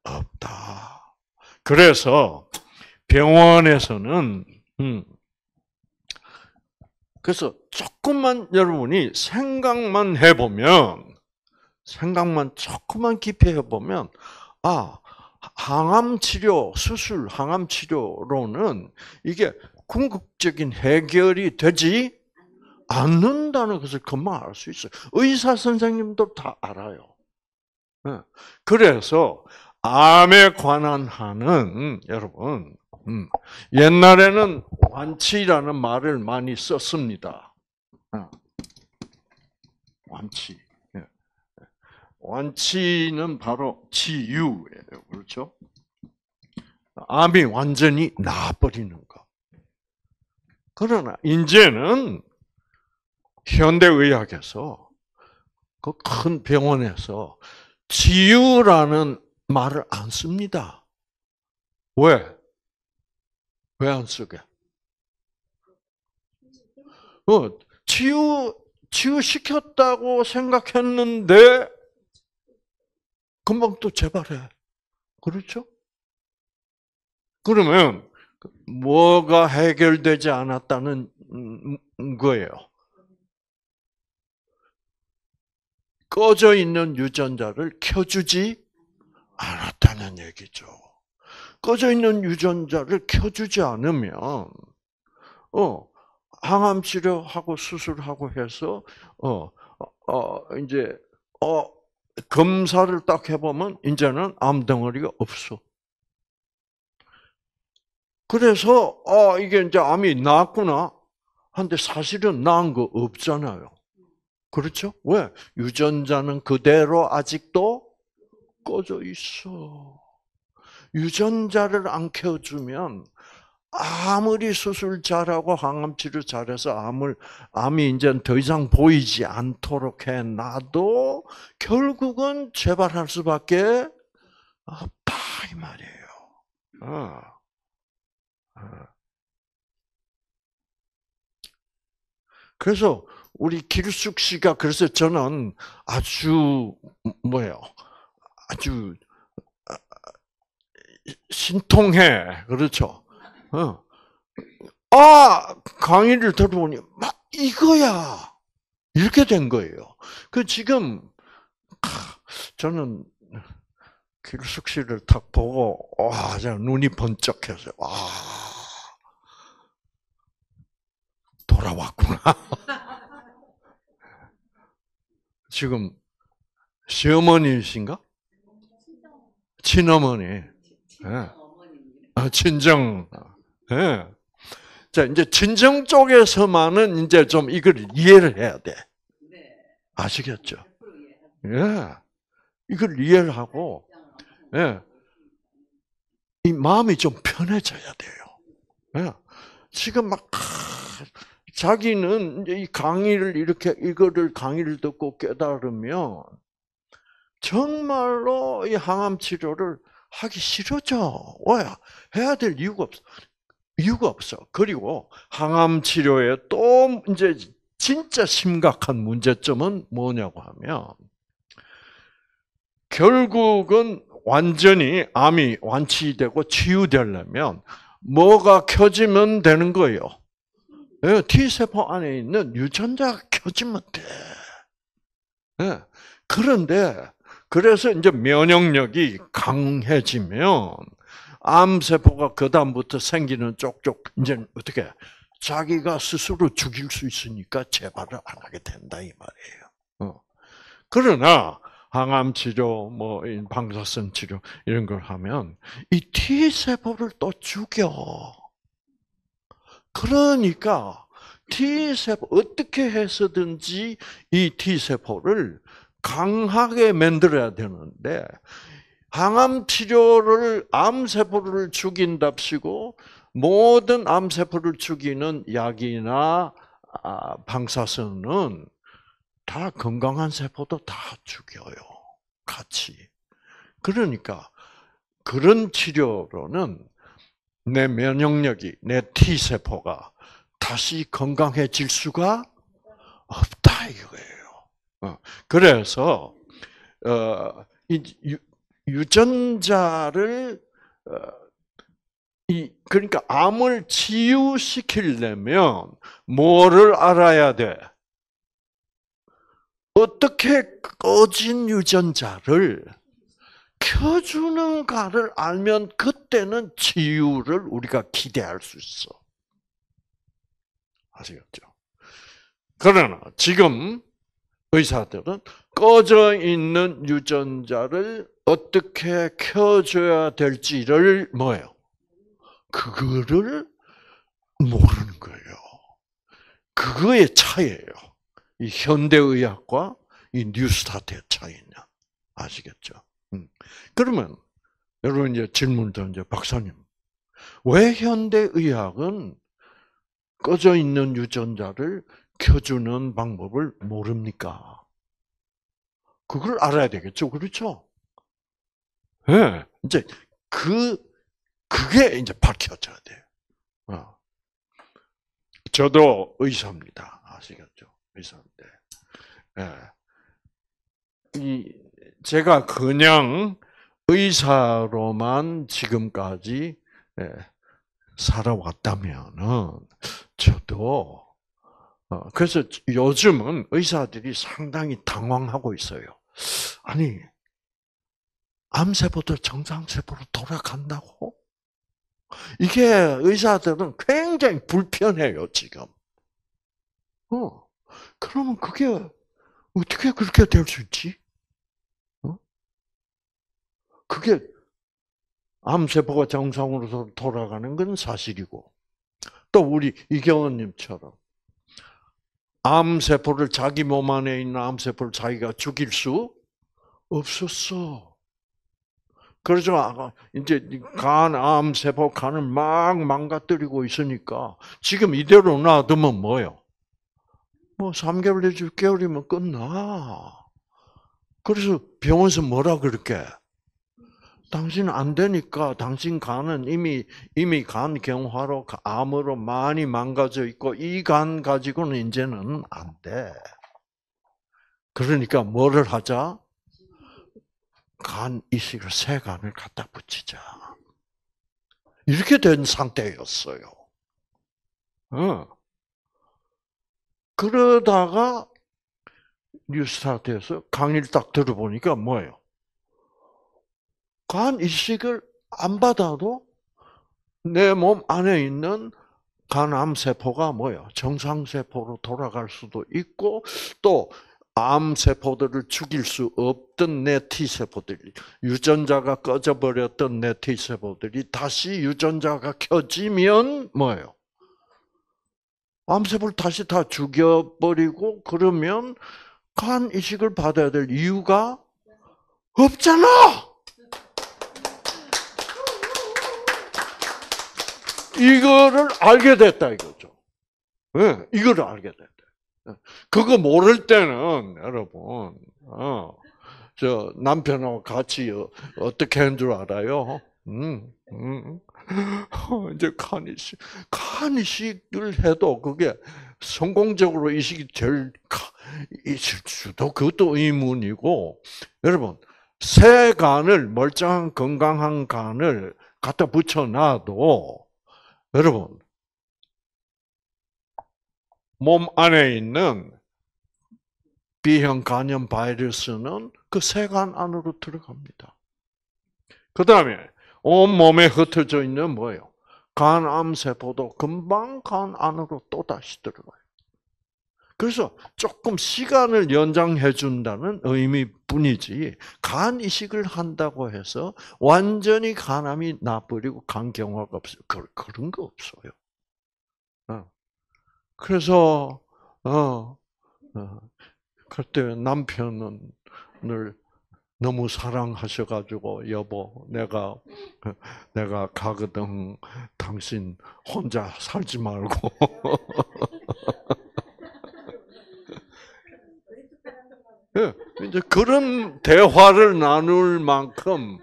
없다. 그래서 병원에서는 그래서 조금만 여러분이 생각만 해보면 생각만 조금만 깊이 해보면 항암 치료 수술 항암 치료로는 이게 궁극적인 해결이 되지 않는다는 것을 금방 알 수 있어요. 의사 선생님도 다 알아요. 그래서 암에 관한 한은 여러분 옛날에는 완치라는 말을 많이 썼습니다. 완치. 완치는 바로 치유예요. 그렇죠? 암이 완전히 나아버리는 거. 그러나 이제는 현대의학에서 그 큰 병원에서 치유라는 말을 안 씁니다. 왜? 왜 안 쓰게? 치유시켰다고 생각했는데 금방 또 재발해. 그렇죠? 그러면 뭐가 해결되지 않았다는 거예요? 꺼져 있는 유전자를 켜주지 않았다는 얘기죠. 꺼져 있는 유전자를 켜주지 않으면, 항암 치료하고 수술하고 해서, 이제, 검사를 딱 해보면, 이제는 암덩어리가 없어. 그래서, 이게 이제 암이 나았구나. 한데 사실은 나은 거 없잖아요. 그렇죠? 왜? 유전자는 그대로 아직도 꺼져 있어. 유전자를 안 켜주면 아무리 수술 잘하고 항암 치료 잘해서 암이 이제 더 이상 보이지 않도록 해놔도 결국은 재발할 수밖에 없다 이 말이에요. 그래서 우리 길숙 씨가 그래서 저는 아주 아주 신통해. 그렇죠? 강의를 들어보니 이거야. 이렇게 된 거예요. 지금 저는 길숙 씨를 딱 보고 눈이 번쩍해서 돌아왔구나. 지금 시어머니이신가? 친어머니. 친정. 자, 이제 친정 쪽에서만은 이제 좀 이걸 이해를 해야 돼. 아시겠죠? 예. 이걸 이해를 하고, 이 마음이 좀 편해져야 돼요. 지금 자기는 이제 이 강의를 이거를 강의를 듣고 깨달으면 정말로 이 항암 치료를 하기 싫어져. 왜? 해야 될 이유가 없어. 이유가 없어. 그리고 항암 치료에 또 이제 진짜 심각한 문제점은 뭐냐고 하면 결국은 완전히 암이 완치되고 치유되려면 뭐가 켜지면 되는 거예요? T세포 안에 있는 유전자가 켜지면 돼. 그런데, 그래서 이제 면역력이 강해지면, 암세포가 그다음부터 생기는 쪽쪽, 이제 어떻게, 자기가 스스로 죽일 수 있으니까 재발을 안 하게 된다, 이 말이에요. 그러나, 항암 치료, 뭐, 방사선 치료, 이런 걸 하면, 이 T세포를 또 죽여. 그러니까, T세포, 어떻게 해서든지 이 T세포를 강하게 만들어야 되는데, 항암 치료를 암세포를 죽인답시고, 모든 암세포를 죽이는 약이나 방사선은 다 건강한 세포도 다 죽여요. 같이. 그러니까 그런 치료로는 내 면역력이, 내 T세포가 다시 건강해질 수가 없다 이거예요. 그래서 이 유전자를 그러니까 암을 치유시키려면 뭐를 알아야 돼? 어떻게 꺼진 유전자를 켜주는가를 알면 그때는 치유를 우리가 기대할 수 있어. 아시겠죠? 그러나 지금 의사들은 꺼져 있는 유전자를 어떻게 켜줘야 될지를 뭐예요? 그거를 모르는 거예요. 그거의 차이예요. 이 현대의학과 이 뉴스타트의 차이냐. 아시겠죠? 그러면 여러분 이제 질문 던져, 박사님. 왜 현대의학은 꺼져 있는 유전자를 켜주는 방법을 모릅니까? 그걸 알아야 되겠죠, 그렇죠? 예, 네, 이제 그게 이제 밝혀져야 돼요. 저도 의사입니다, 아시겠죠? 의사인데, 예. 제가 그냥 의사로만 지금까지 살아왔다면은 저도 그래서 요즘은 의사들이 상당히 당황하고 있어요. 아니, 암세포도 정상세포로 돌아간다고? 이게 의사들은 굉장히 불편해요, 지금. 그러면 그게 어떻게 그렇게 될 수 있지? 그게 암세포가 정상으로 돌아가는 건 사실이고, 또 우리 이경원님처럼 암세포를 자기 몸 안에 있는 암세포를 자기가 죽일 수 없었어. 그래서 이제 암세포 간을 막 망가뜨리고 있으니까 지금 이대로 놔두면 뭐예요? 뭐 3개월 내지 6개월이면 끝나. 그래서 병원에서 뭐라 그럴게? 당신 안 되니까 당신 간은 이미 간 경화로 암으로 많이 망가져 있고 이 간 가지고는 이제는 안 돼. 그러니까 뭐를 하자? 간 이식을 새 간을 갖다 붙이자. 이렇게 된 상태였어요. 그러다가 뉴스타트에서 강의를 딱 들어보니까 뭐예요? 간 이식을 안 받아도 내 몸 안에 있는 간암세포가 뭐예요? 정상세포로 돌아갈 수도 있고 또 암세포들을 죽일 수 없던 내 T세포들이 유전자가 꺼져버렸던 내 T세포들이 다시 유전자가 켜지면 뭐예요? 암세포를 다시 다 죽여버리고 그러면 간 이식을 받아야 될 이유가 없잖아! 이거를 알게 됐다 이거죠. 네, 이거를 알게 됐다. 그거 모를 때는 여러분, 저 남편하고 같이 어떻게 한 줄 알아요? 이제 간 이식을 해도 그게 성공적으로 이식이 있을 수도 그것도 의문이고, 여러분 새 간을 멀쩡한 건강한 간을 갖다 붙여놔도 여러분, 몸 안에 있는 B형 간염 바이러스는 그 세간 안으로 들어갑니다. 그 다음에 온몸에 흩어져 있는 뭐예요? 간암세포도 금방 간 안으로 또다시 들어가요. 그래서 조금 시간을 연장해 준다는 의미뿐이지 간 이식을 한다고 해서 완전히 간암이 나버리고 간경화가 없어요. 그런 거 없어요. 그래서 그때 남편을 너무 사랑하셔가지고 여보 내가 가거든 당신 혼자 살지 말고 예, 이제 그런 대화를 나눌 만큼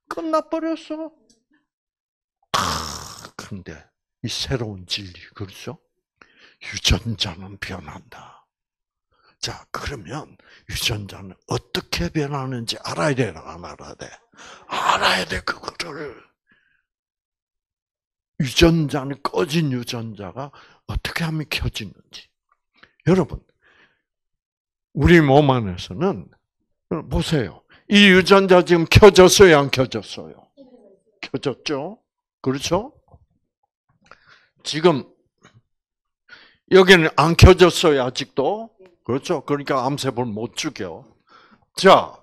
끝나버렸어. 근데 이 새로운 진리 그렇죠? 유전자는 변한다. 자, 그러면 유전자는 어떻게 변하는지 알아야 돼, 안 알아야 돼? 알아야 돼, 그거를. 유전자는 꺼진 유전자가 어떻게 하면 켜지는지. 여러분, 우리 몸 안에서는 보세요. 이 유전자 지금 켜졌어요, 안 켜졌어요? 켜졌죠? 그렇죠? 지금 여기는 안 켜졌어요, 아직도? 그렇죠? 그러니까 암세포를 못 죽여. 자,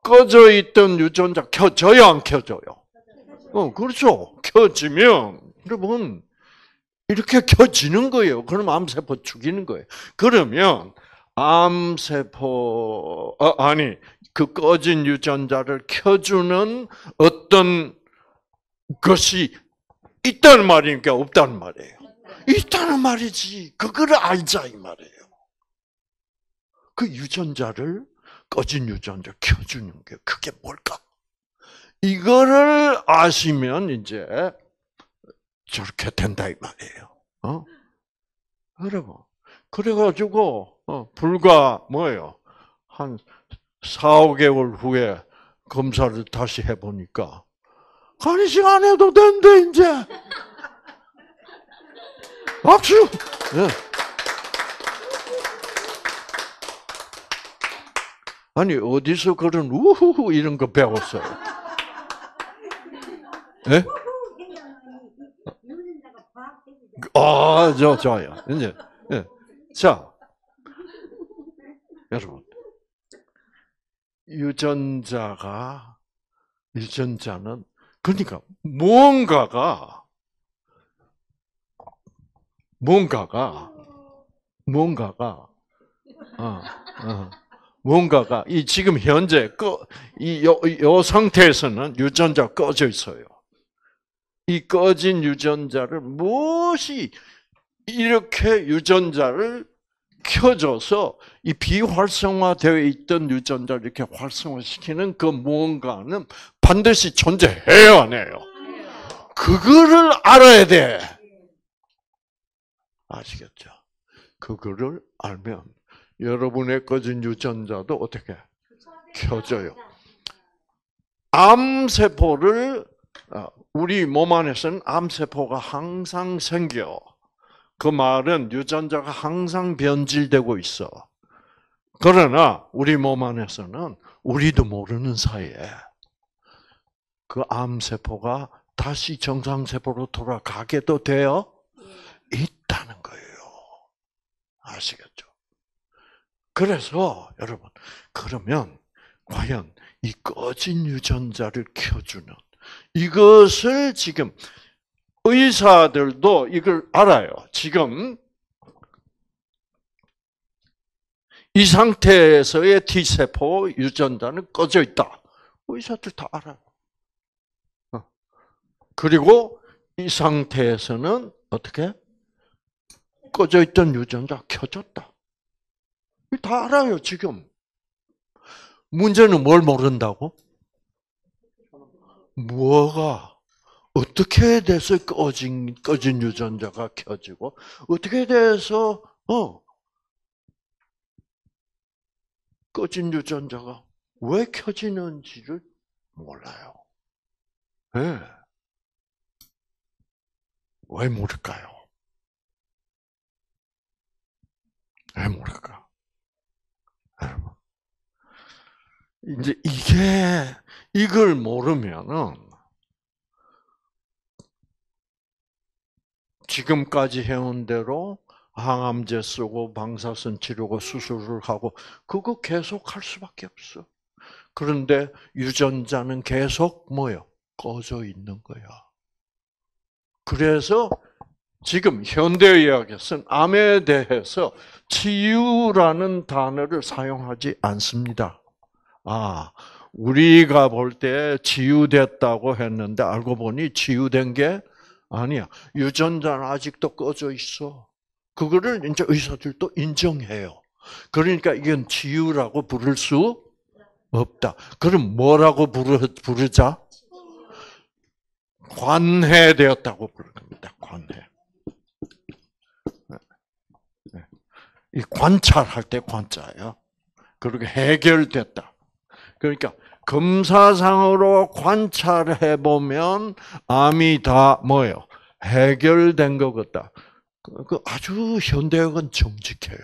꺼져 있던 유전자 켜져요, 안 켜져요? 그렇죠. 켜지면, 여러분, 이렇게 켜지는 거예요. 그럼 암세포 죽이는 거예요. 그러면, 그 꺼진 유전자를 켜주는 어떤 것이 있다는 말이니까 없다는 말이에요. 있다는 말이지. 그거를 알자, 이 말이에요. 그 유전자를, 꺼진 유전자 켜주는 게 그게 뭘까? 이거를 아시면 이제 저렇게 된다 이 말이에요. 여러분. 그래가지고 불과 뭐예요? 한 4, 5개월 후에 검사를 다시 해보니까 간이식 안 해도 된대 이제. 박수. 네. 아니 어디서 그런 우후후 이런 거 배웠어요? 네? 좋아요. 이제, 네. 자, 여러분, 유전자는, 그러니까, 어, 뭔가가, 지금 현재, 요 상태에서는 유전자 꺼져 있어요. 이 꺼진 유전자를 무엇이 이렇게 유전자를 켜줘서 이 비활성화되어 있던 유전자를 이렇게 활성화시키는 그 무언가는 반드시 존재해요, 안 해요? 그거를 알아야 돼. 아시겠죠? 그거를 알면 여러분의 꺼진 유전자도 어떻게 켜져요. 암세포를 우리 몸 안에서는 암세포가 항상 생겨. 그 말은 유전자가 항상 변질되고 있어. 그러나 우리 몸 안에서는 우리도 모르는 사이에 그 암세포가 다시 정상세포로 돌아가게도 되어 있다는 거예요. 아시겠죠? 그래서 여러분, 그러면 과연 이 꺼진 유전자를 켜주는 이것을 지금 의사들도 이걸 알아요. 지금 이 상태에서의 T세포 유전자는 꺼져 있다. 의사들 다 알아요. 그리고 이 상태에서는 어떻게? 꺼져 있던 유전자 켜졌다. 다 알아요, 지금. 문제는 뭘 모른다고? 뭐가 어떻게 돼서 꺼진 유전자가 켜지고 어떻게 돼서 꺼진 유전자가 왜 켜지는지를 몰라요. 네. 왜 모를까요? 왜 모를까? 여러분, 이제 이걸 모르면은 지금까지 해온 대로 항암제 쓰고 방사선 치료고 수술을 하고 그거 계속 할 수밖에 없어. 그런데 유전자는 계속 뭐요? 꺼져 있는 거야. 그래서 지금 현대의학에서는 암에 대해서 치유라는 단어를 사용하지 않습니다. 우리가 볼 때 치유됐다고 했는데 알고 보니 치유된 게 아니야. 유전자는 아직도 꺼져 있어. 그거를 이제 의사들도 인정해요. 그러니까 이건 치유라고 부를 수 없다. 그럼 뭐라고 부르자? 관해되었다고 부르는 겁니다. 관해. 이 관찰할 때 관자예요. 그리고 해결됐다. 그러니까 검사상으로 관찰해 보면 암이 다 뭐예요? 해결된 것 같다. 그 아주 현대학은 정직해요.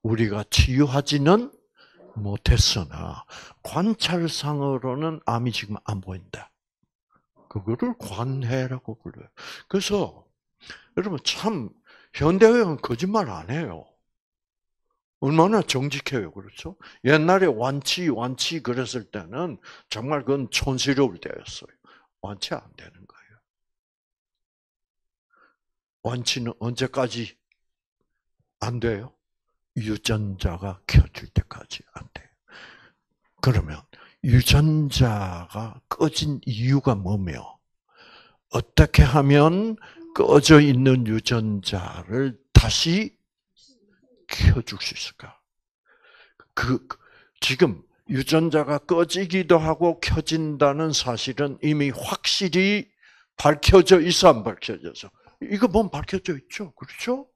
우리가 치유하지는 못했으나 관찰상으로는 암이 지금 안 보인다. 그거를 관해라고 불러요. 그래서 여러분 참 현대의학은 거짓말 안 해요. 얼마나 정직해요, 그렇죠? 옛날에 완치 그랬을 때는 정말 그건 촌스러울 때였어요. 완치 안 되는 거예요. 완치는 언제까지 안 돼요? 유전자가 켜질 때까지 안 돼요. 그러면 유전자가 꺼진 이유가 뭐며, 어떻게 하면 꺼져 있는 유전자를 다시 켜줄 수 있을까? 지금 유전자가 꺼지기도 하고 켜진다는 사실은 이미 확실히 밝혀져 있어, 안 밝혀져서? 이거 보면 밝혀져 있죠, 그렇죠?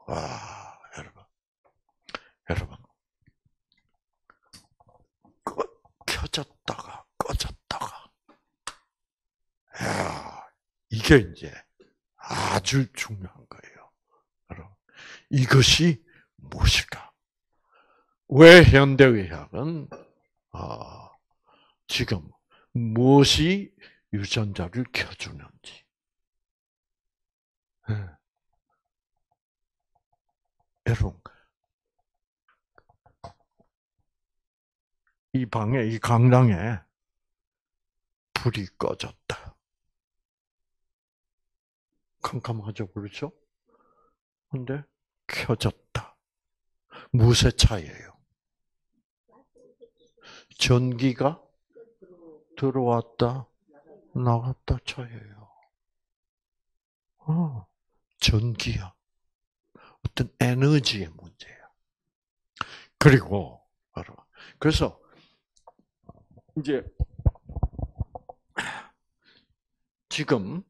와, 여러분, 켜졌다가 꺼졌다가, 이게 이제 아주 중요한 거예요, 여러분. 이것이 무엇일까? 왜 현대의학은 지금 무엇이 유전자를 켜주는지. 여러분, 이 방에, 이 강당에 불이 꺼졌다. 캄캄하죠, 그렇죠? 근데 켜졌다. 무엇의 차이예요? 전기가 들어왔다, 나갔다 차이예요. 전기야. 어떤 에너지의 문제야. 그리고 그래서 이제 지금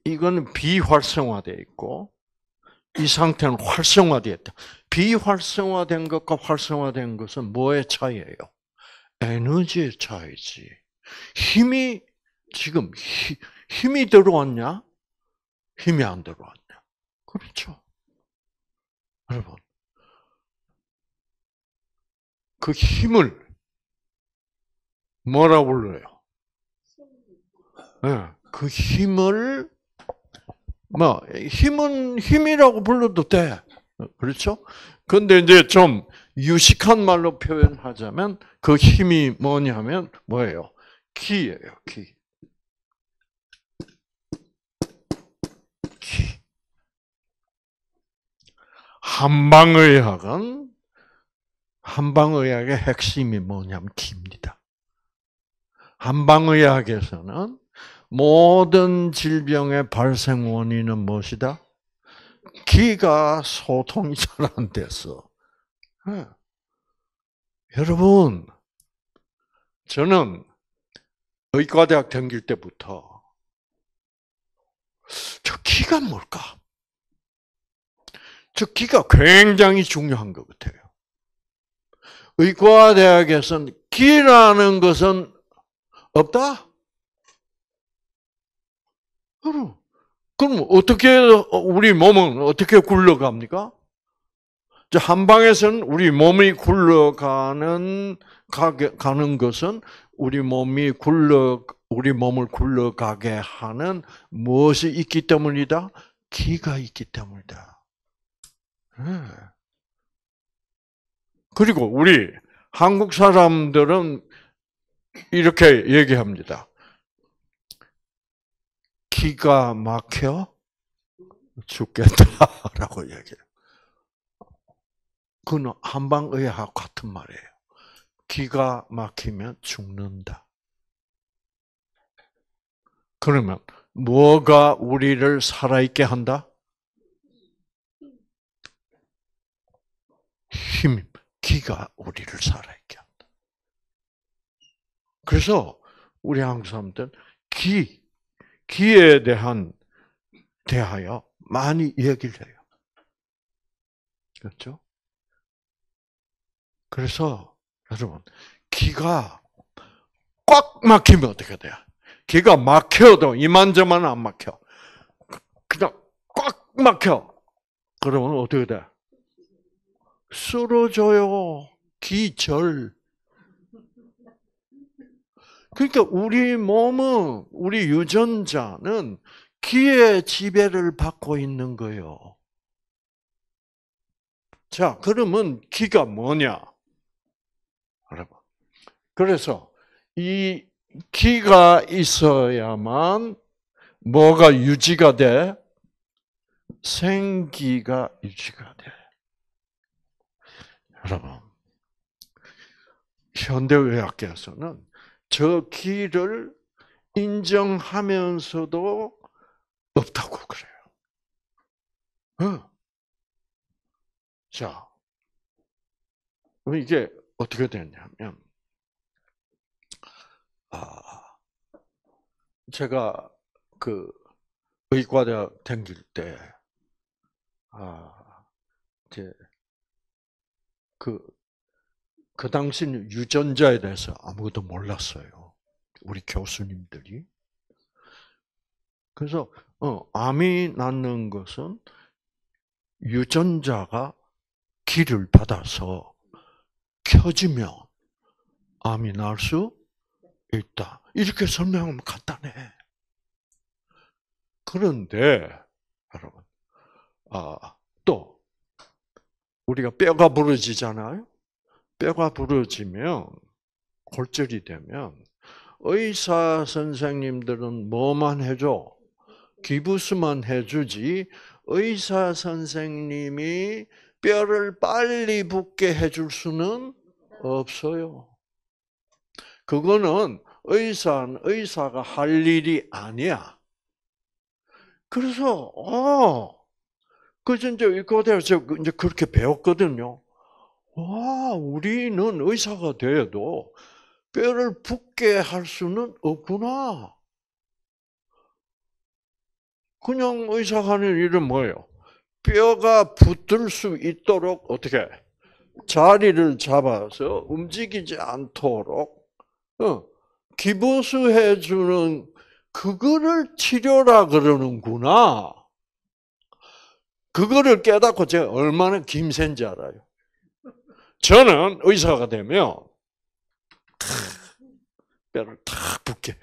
이거는 비활성화되어 있고 이 상태는 활성화되어 있다. 비활성화된 것과 활성화된 것은 뭐의 차이예요? 에너지의 차이지. 지금 힘이 들어왔냐? 힘이 안 들어왔냐? 그렇죠. 여러분, 그 힘을 뭐라고 불러요? 네, 그 힘을 힘은 힘이라고 불러도 돼. 그렇죠? 근데 이제 좀 유식한 말로 표현하자면 그 힘이 뭐냐면 뭐예요? 기예요, 기. 한방의학의 핵심이 뭐냐면 기입니다. 한방의학에서는 모든 질병의 발생 원인은 무엇이다? 기가 소통이 잘 안 돼서. 여러분, 저는 의과대학 다닐 때부터 저 기가 뭘까? 저 기가 굉장히 중요한 것 같아요. 의과대학에서는 기라는 것은 없다? 그럼 어떻게 우리 몸은 어떻게 굴러갑니까? 한방에서는 우리 몸이 가는 것은 우리 몸을 굴러가게 하는 무엇이 있기 때문이다? 기가 있기 때문이다. 네. 그리고 우리 한국 사람들은 이렇게 얘기합니다. 기가 막혀 죽겠다라고 얘기해요. 그건 한방의학하고 같은 말이에요. 기가 막히면 죽는다. 그러면 뭐가 우리를 살아있게 한다? 힘, 기가 우리를 살아있게 한다. 그래서 우리 한국 사람들은 기에 대하여 많이 얘기를 해요. 그렇죠? 그래서 여러분, 기가 꽉 막히면 어떻게 돼요? 기가 막혀도 이만저만 안 막혀. 그냥 꽉 막혀. 그러면 어떻게 돼? 쓰러져요. 기절. 그러니까 우리 몸은, 우리 유전자는 기의 지배를 받고 있는 거예요. 자, 그러면 기가 뭐냐? 여러분. 그래서 이 기가 있어야만 뭐가 유지가 돼? 생기가 유지가 돼. 여러분, 현대의학계에서는 저 기를 인정하면서도 없다고 그래요. 자, 이게 어떻게 됐냐면, 제가 그 의과대학 다닐 때, 이제 그 당시는 유전자에 대해서 아무것도 몰랐어요. 우리 교수님들이. 그래서 암이 낫는 것은 유전자가 기를 받아서 켜지면 암이 날 수 있다. 이렇게 설명하면 간단해. 그런데 여러분, 또 우리가 뼈가 부러지잖아요. 뼈가 부러지면 골절이 되면 의사 선생님들은 뭐만 해줘? 기부스만 해주지 의사 선생님이 뼈를 빨리 붙게 해줄 수는 없어요. 그거는 의사가 할 일이 아니야. 그래서 그래서 이제 의과대학에서 이제 그렇게 배웠거든요. 와, 우리는 의사가 돼도 뼈를 붙게 할 수는 없구나. 그냥 의사가 하는 일은 뭐예요? 뼈가 붙을 수 있도록 어떻게 자리를 잡아서 움직이지 않도록 기부스해주는 그거를 치료라 그러는구나. 그거를 깨닫고 제가 얼마나 김샌지 알아요. 저는 의사가 되면 뼈를 탁 붙게.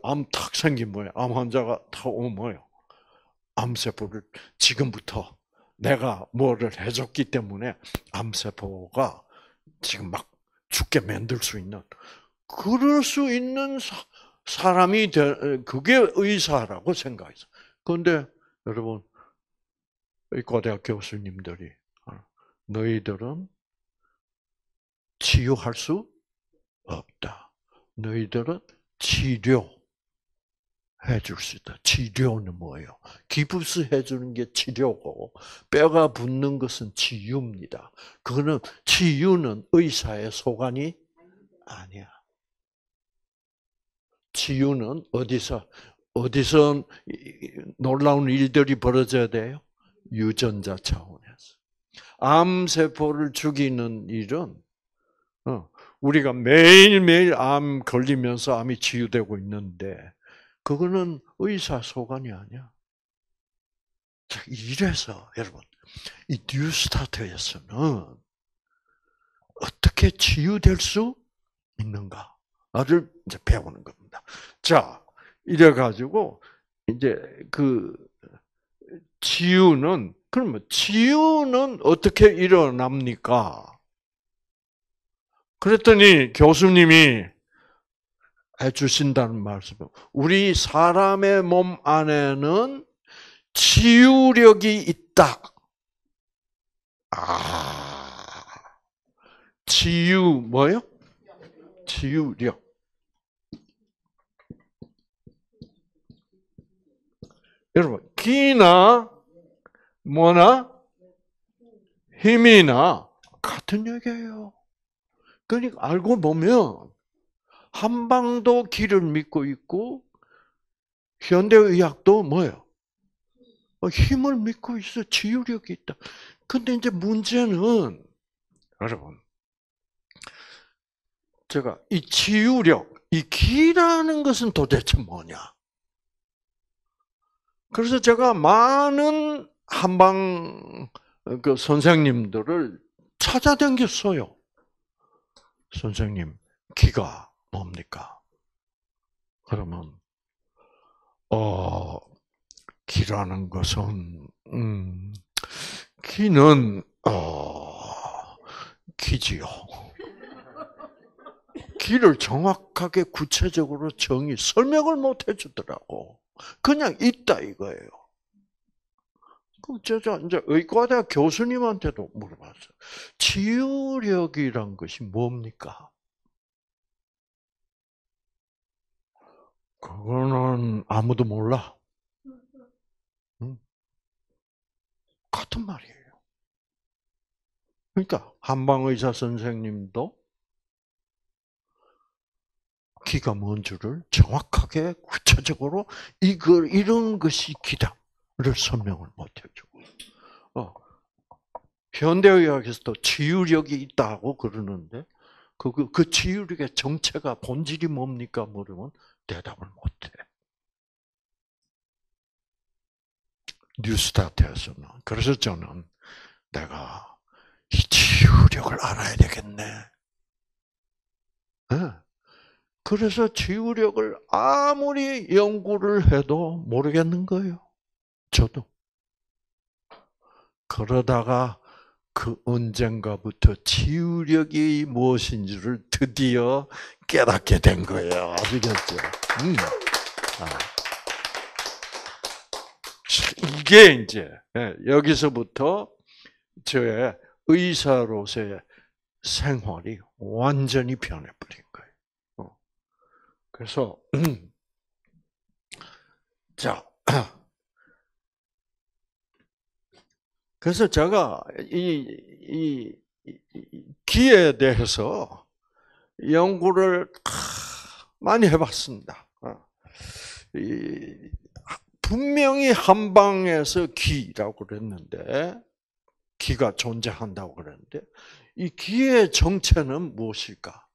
암 탁 생긴 뭐예요? 암 환자가 탁 오면 뭐예요? 암세포를 지금부터 내가 뭐를 해줬기 때문에 암세포가 지금 막 죽게 만들 수 있는 그럴 수 있는 사람이 그게 의사라고 생각했어. 그런데 여러분 의과대학 교수님들이 너희들은 치유할 수 없다. 너희들은 치료해 줄 수 있다. 치료는 뭐예요? 기부스 해주는 게 치료고 뼈가 붙는 것은 치유입니다. 치유는 의사의 소관이 아니야. 치유는 어디서 놀라운 일들이 벌어져야 돼요? 유전자 차원에서. 암세포를 죽이는 일은 우리가 매일매일 암 걸리면서 암이 치유되고 있는데 그거는 의사소관이 아니야. 자, 이래서 여러분 이 뉴스타트에서는 어떻게 치유될 수 있는가를 이제 배우는 겁니다. 자, 이래가지고 이제 그 그러면 치유는 어떻게 일어납니까? 그랬더니 교수님이 해주신다는 말씀은 우리 사람의 몸 안에는 치유력이 있다. 치유 뭐요? 치유력. 여러분 기나 뭐나 힘이나 같은 얘기예요. 그러니까 알고 보면 한방도 기를 믿고 있고 현대의학도 뭐예요? 힘을 믿고 있어. 치유력이 있다. 근데 이제 문제는 여러분 제가 이 치유력, 이 기라는 것은 도대체 뭐냐? 그래서 제가 많은 한방 그 선생님들을 찾아다녔어요. 선생님, 기가 뭡니까? 그러면 기라는 것은 기는 기지요. 기를 정확하게 구체적으로 설명을 못 해주더라고. 그냥 있다 이거예요. 제가 이제 의과대학 교수님한테도 물어봤어요. 치유력이란 것이 뭡니까? 그거는 아무도 몰라. 같은 말이에요. 그러니까 한방의사 선생님도 기가 뭔 줄을 정확하게 구체적으로 이런 것이 기다를 설명을 못 해주고, 현대의학에서도 치유력이 있다고 그러는데 그 치유력의 정체가 본질이 뭡니까 물으면 대답을 못해. 뉴스타트에서는. 그래서 저는 내가 이 치유력을 알아야 되겠네. 네. 그래서 치유력을 아무리 연구를 해도 모르겠는 거예요. 저도. 그러다가 그 언젠가부터 치유력이 무엇인지를 드디어 깨닫게 된 거예요. 아시겠죠? 이게 이제 여기서부터 저의 의사로서의 생활이 완전히 변해버린 거예요. 그래서 자, 그래서 제가 이 기에 대해서 연구를 많이 해봤습니다. 분명히 한방에서 기라고 그랬는데, 기가 존재한다고 그랬는데, 이 기의 정체는 무엇일까?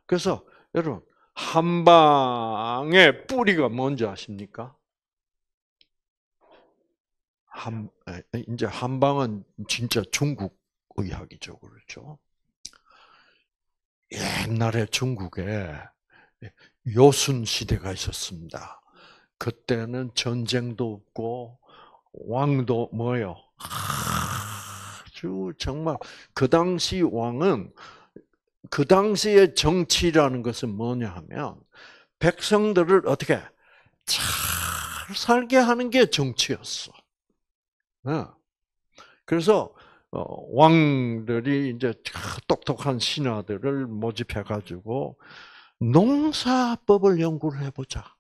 그래서 여러분, 한방의 뿌리가 뭔지 아십니까? 이제 한방은 진짜 중국 의학이죠, 그렇죠? 옛날에 중국에 요순 시대가 있었습니다. 그때는 전쟁도 없고 왕도 뭐요? 아주 정말 그 당시 왕은 그 당시의 정치라는 것은 뭐냐 하면 백성들을 어떻게 잘 살게 하는 게 정치였어. 그래서 왕들이 이제 똑똑한 신하들을 모집해가지고 농사법을 연구를 해보자.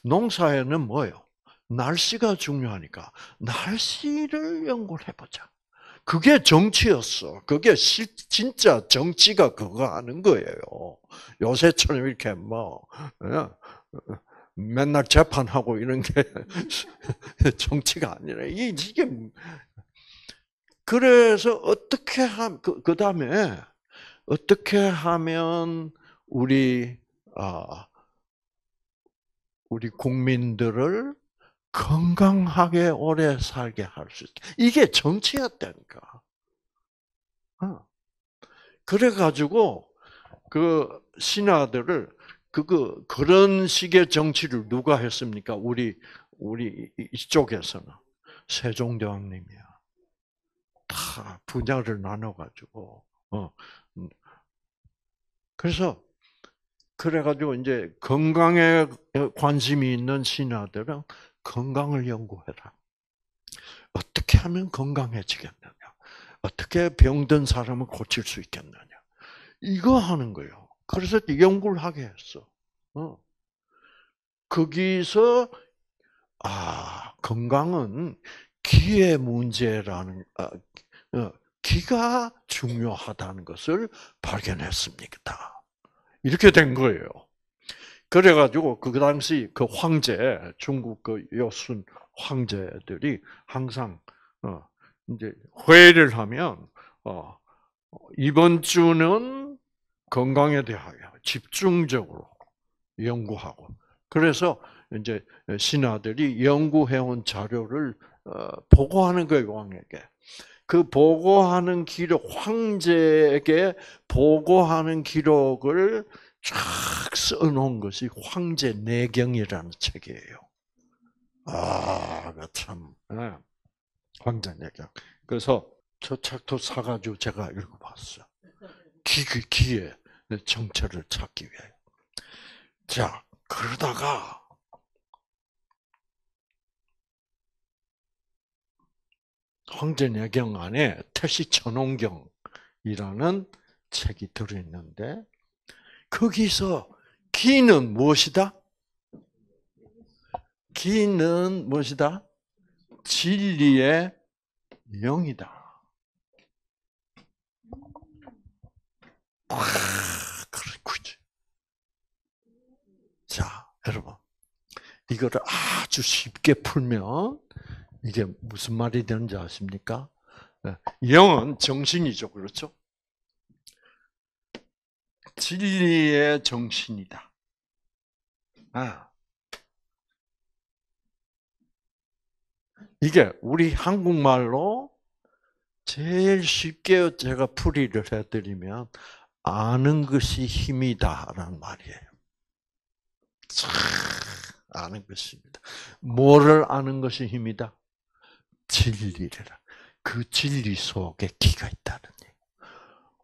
농사에는 뭐예요? 날씨가 중요하니까 날씨를 연구를 해보자. 그게 정치였어. 그게 진짜 정치가 그거 하는 거예요. 요새처럼 이렇게 맨날 재판하고 이런 게 정치가 아니라 이게 그래서 어떻게 그다음에 어떻게 하면 우리 국민들을 건강하게 오래 살게 할 수 있게. 이게 정치였다니까. 그래가지고 그 신하들을 그런 식의 정치를 누가 했습니까? 우리 이쪽에서는 세종대왕님이야. 다 분야를 나눠가지고 그래서 그래가지고 이제 건강에 관심이 있는 신하들은 건강을 연구해라. 어떻게 하면 건강해지겠느냐? 어떻게 병든 사람을 고칠 수 있겠느냐? 이거 하는 거예요. 그래서 연구를 하게 했어. 거기서 건강은 기의 문제라는 기가 중요하다는 것을 발견했습니다. 이렇게 된 거예요. 그래가지고 그 당시 그 황제, 중국 그 요순 황제들이 항상 이제 회의를 하면 이번 주는 건강에 대하여 집중적으로 연구하고, 그래서 이제 신하들이 연구해온 자료를 보고하는 거예요, 왕에게. 그 보고하는 기록, 황제에게 보고하는 기록을 쫙 써놓은 것이 황제 내경이라는 책이에요. 참, 황제 내경. 그래서 저 책도 사가지고 제가 읽어봤어요. 기의 정체를 찾기 위해. 자, 그러다가 황제 내경 안에 태시천홍경이라는 책이 들어있는데 거기서 기는 무엇이다? 기는 무엇이다? 진리의 영이다. 그렇지. 자, 여러분. 이거를 아주 쉽게 풀면 이게 무슨 말이 되는지 아십니까? 영은 정신이죠. 그렇죠? 진리의 정신이다. 이게 우리 한국말로 제일 쉽게 제가 풀이를 해드리면 아는 것이 힘이다라는 말이에요. 아는 것입니다. 뭐를 아는 것이 힘이다? 진리라. 그 진리 속에 기가 있다는 얘기.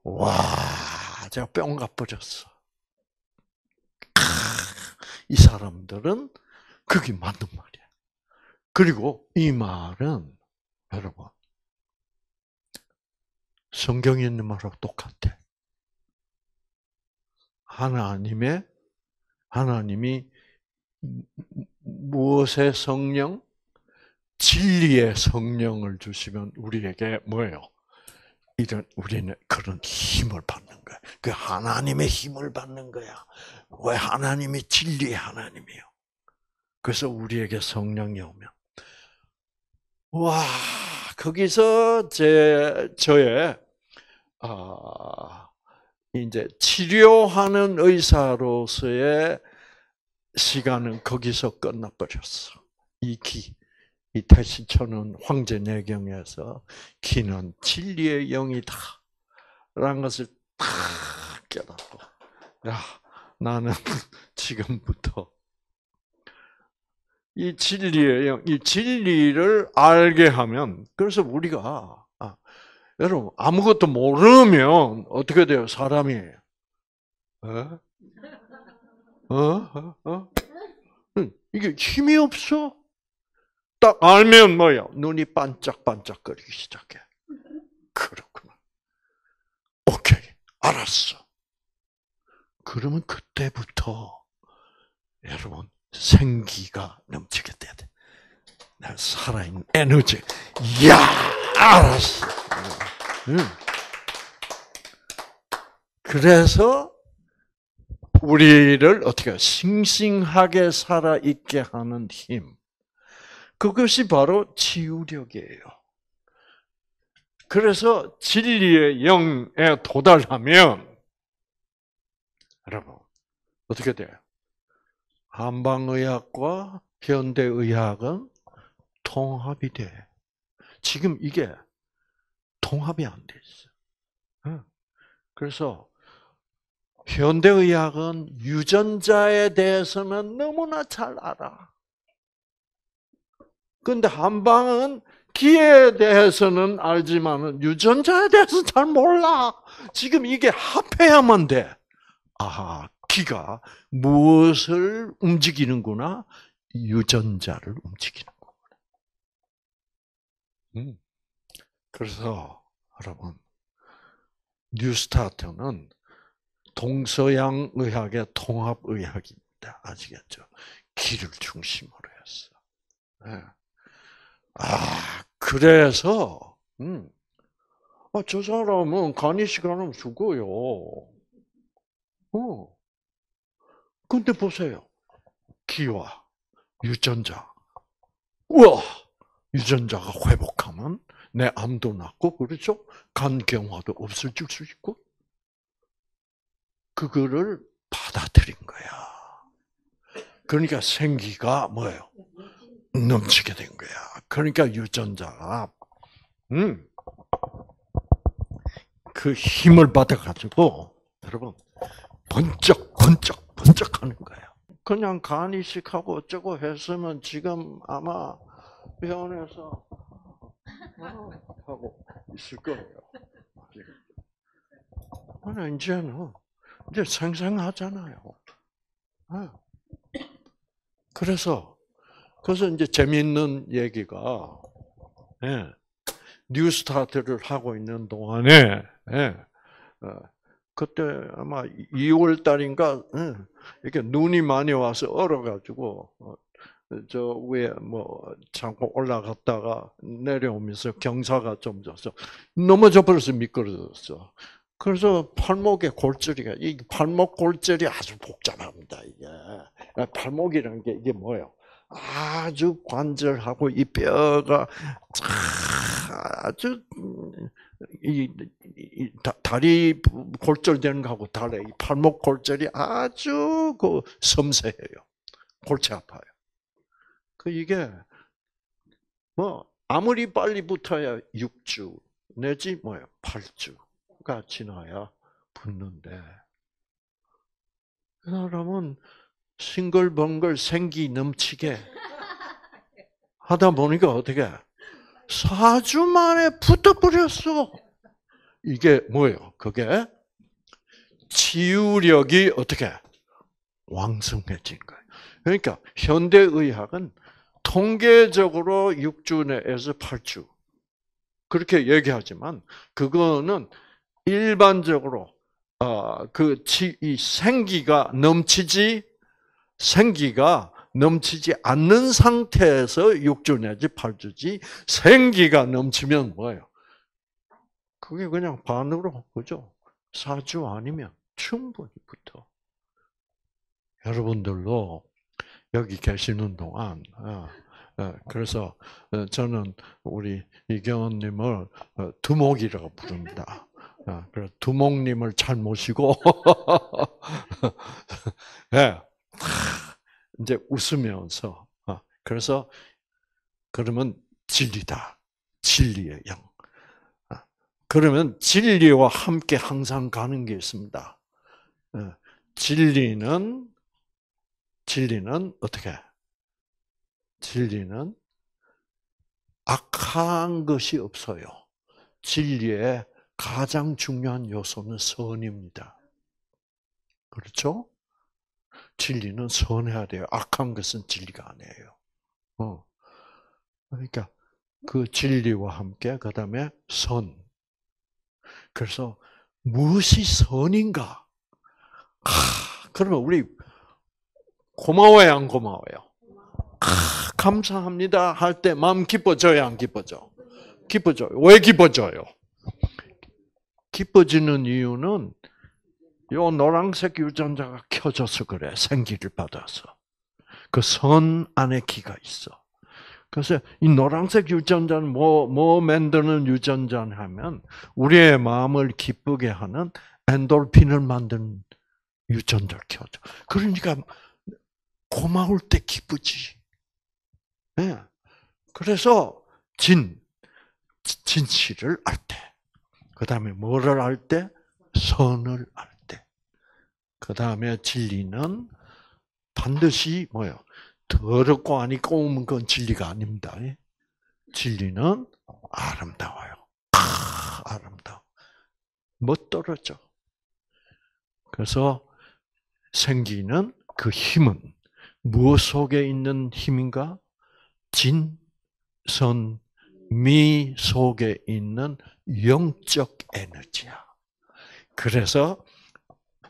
와, 제가 뿅 가버렸어. 이 사람들은 그게 맞는 말이야. 그리고 이 말은 여러분 성경에 있는 말하고 똑같아. 하나님이 무엇의 성령? 진리의 성령을 주시면 우리에게 뭐예요? 우리는 그런 힘을 받는 거야. 그 하나님의 힘을 받는 거야. 왜 하나님이 진리의 하나님이에요? 그래서 우리에게 성령이 오면 거기서 저의 이제 치료하는 의사로서의 시간은 거기서 끝나버렸어. 이 태시천은 황제 내경에서 기는 진리의 영이다 라는 것을 다 깨닫고, 나는 지금부터 이 진리의 영, 이 진리를 알게 하면, 그래서 우리가 여러분 아무것도 모르면 어떻게 돼요? 사람이 이게 힘이 없어. 딱 알면 뭐야? 눈이 반짝반짝거리기 시작해. 그렇구나. 오케이, 알았어. 그러면 그때부터 여러분 생기가 넘치게 돼야 돼. 살아있는 에너지. 이야, 알았어. 그래서 우리를 어떻게 싱싱하게 살아있게 하는 힘. 그것이 바로 치유력이에요. 그래서 진리의 영에 도달하면 여러분 어떻게 돼요? 한방의학과 현대의학은 통합이 돼. 지금 이게 통합이 안 돼 있어. 그래서 현대의학은 유전자에 대해서는 너무나 잘 알아. 그런데 한방은 기에 대해서는 알지만은 유전자에 대해서 잘 몰라. 지금 이게 합해야만 돼. 아하, 기가 무엇을 움직이는구나? 유전자를 움직이는구나. 그래서 여러분, 뉴스타트는 동서양 의학의 통합의학입니다. 아시겠죠? 기를 중심으로 해서. 네. 그래서, 저 사람은 간이 시간하면 죽어요. 근데 보세요. 기와 유전자. 우와! 유전자가 회복하면 내 암도 낫고, 그렇죠? 간경화도 없어질 수 있고, 그거를 받아들인 거야. 그러니까 생기가 뭐예요? 넘치게 된 거야. 그러니까 유전자가, 그 힘을 받아가지고, 여러분, 번쩍 하는 거예요. 그냥 간 이식하고 어쩌고 했으면 지금 아마 병원에서 하고 있을 거예요. 그러나 이제는 이제 생생하잖아요. 그래서 이제 재미있는 얘기가, 뉴스타트를 하고 있는 동안에, 그때 아마 2월 달인가, 이렇게 눈이 많이 와서 얼어가지고, 저 위에 잠깐 올라갔다가 내려오면서 경사가 좀 져서 넘어져 버려서 미끄러졌어. 그래서 팔목에 골절이가, 이 팔목 골절이 아주 복잡합니다, 이게. 팔목이라는 게 이게 뭐예요? 아주 관절하고 이 뼈가 아주 다리 골절되는 거하고 달라. 이 팔목 골절이 아주 섬세해요. 골치 아파요. 이게 아무리 빨리 붙어야 6주 내지 8주가 지나야 붙는데, 그 사람은 싱글벙글 생기 넘치게 하다 보니까 어떻게 4주 만에 붙어버렸어. 이게 뭐예요? 그게 치유력이 어떻게 왕성해진 거예요. 그러니까 현대의학은 통계적으로 6주 내에서 8주 그렇게 얘기하지만, 그거는 일반적으로 이 생기가 넘치지 않는 상태에서 6주 내지 8주지, 생기가 넘치면 뭐예요? 그게 그냥 반으로, 그죠? 4주 아니면 충분히 붙어. 여러분들도 여기 계시는 동안, 그래서 저는 우리 이경원님을 두목이라고 부릅니다. 그래서 두목님을 잘 모시고, 이제 웃으면서, 그래서 그러면 진리다. 진리의 영. 그러면 진리와 함께 항상 가는 게 있습니다. 진리는 어떻게? 진리는 악한 것이 없어요. 진리의 가장 중요한 요소는 선입니다. 그렇죠? 진리는 선해야 돼요. 악한 것은 진리가 아니에요. 그러니까 그 진리와 함께 그다음에 선. 그래서 무엇이 선인가? 그러면 우리 고마워요, 안 고마워요? 감사합니다 할 때 마음 기뻐져요, 안 기뻐져? 기뻐져요. 왜 기뻐져요? 기뻐지는 이유는 요 노란색 유전자가 켜져서 그래. 생기를 받아서. 그 선 안에 기가 있어. 그래서 이 노란색 유전자는 뭐 만드는 유전자 하면 우리의 마음을 기쁘게 하는 엔돌핀을 만드는 유전자를 켜줘. 그러니까 고마울 때 기쁘지. 네. 그래서 진실을 알 때, 그 다음에 뭐를 알 때? 선을 알 때. 그 다음에 진리는 반드시 뭐요? 더럽고 아니 꼬우면 건 진리가 아닙니다. 진리는 아름다워요. 아름다워. 멋들어져. 그래서 생기는 그 힘은 무엇 속에 있는 힘인가? 진, 선, 미 속에 있는 영적 에너지야. 그래서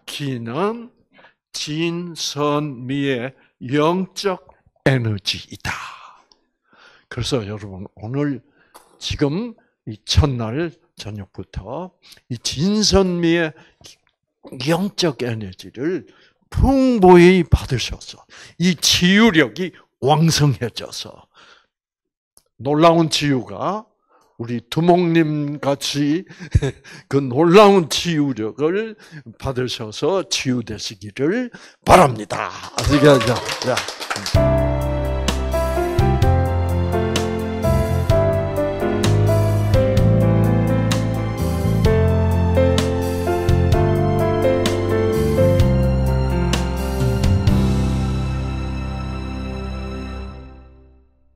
기는 진, 선, 미의 영적 에너지이다. 그래서 여러분 오늘 지금 이 첫날 저녁부터 이 진선미의 영적 에너지를 풍부히 받으셔서 이 치유력이 왕성해져서 놀라운 치유가 우리 두목님 같이 그 놀라운 치유력을 받으셔서 치유되시기를 바랍니다. 아시겠죠?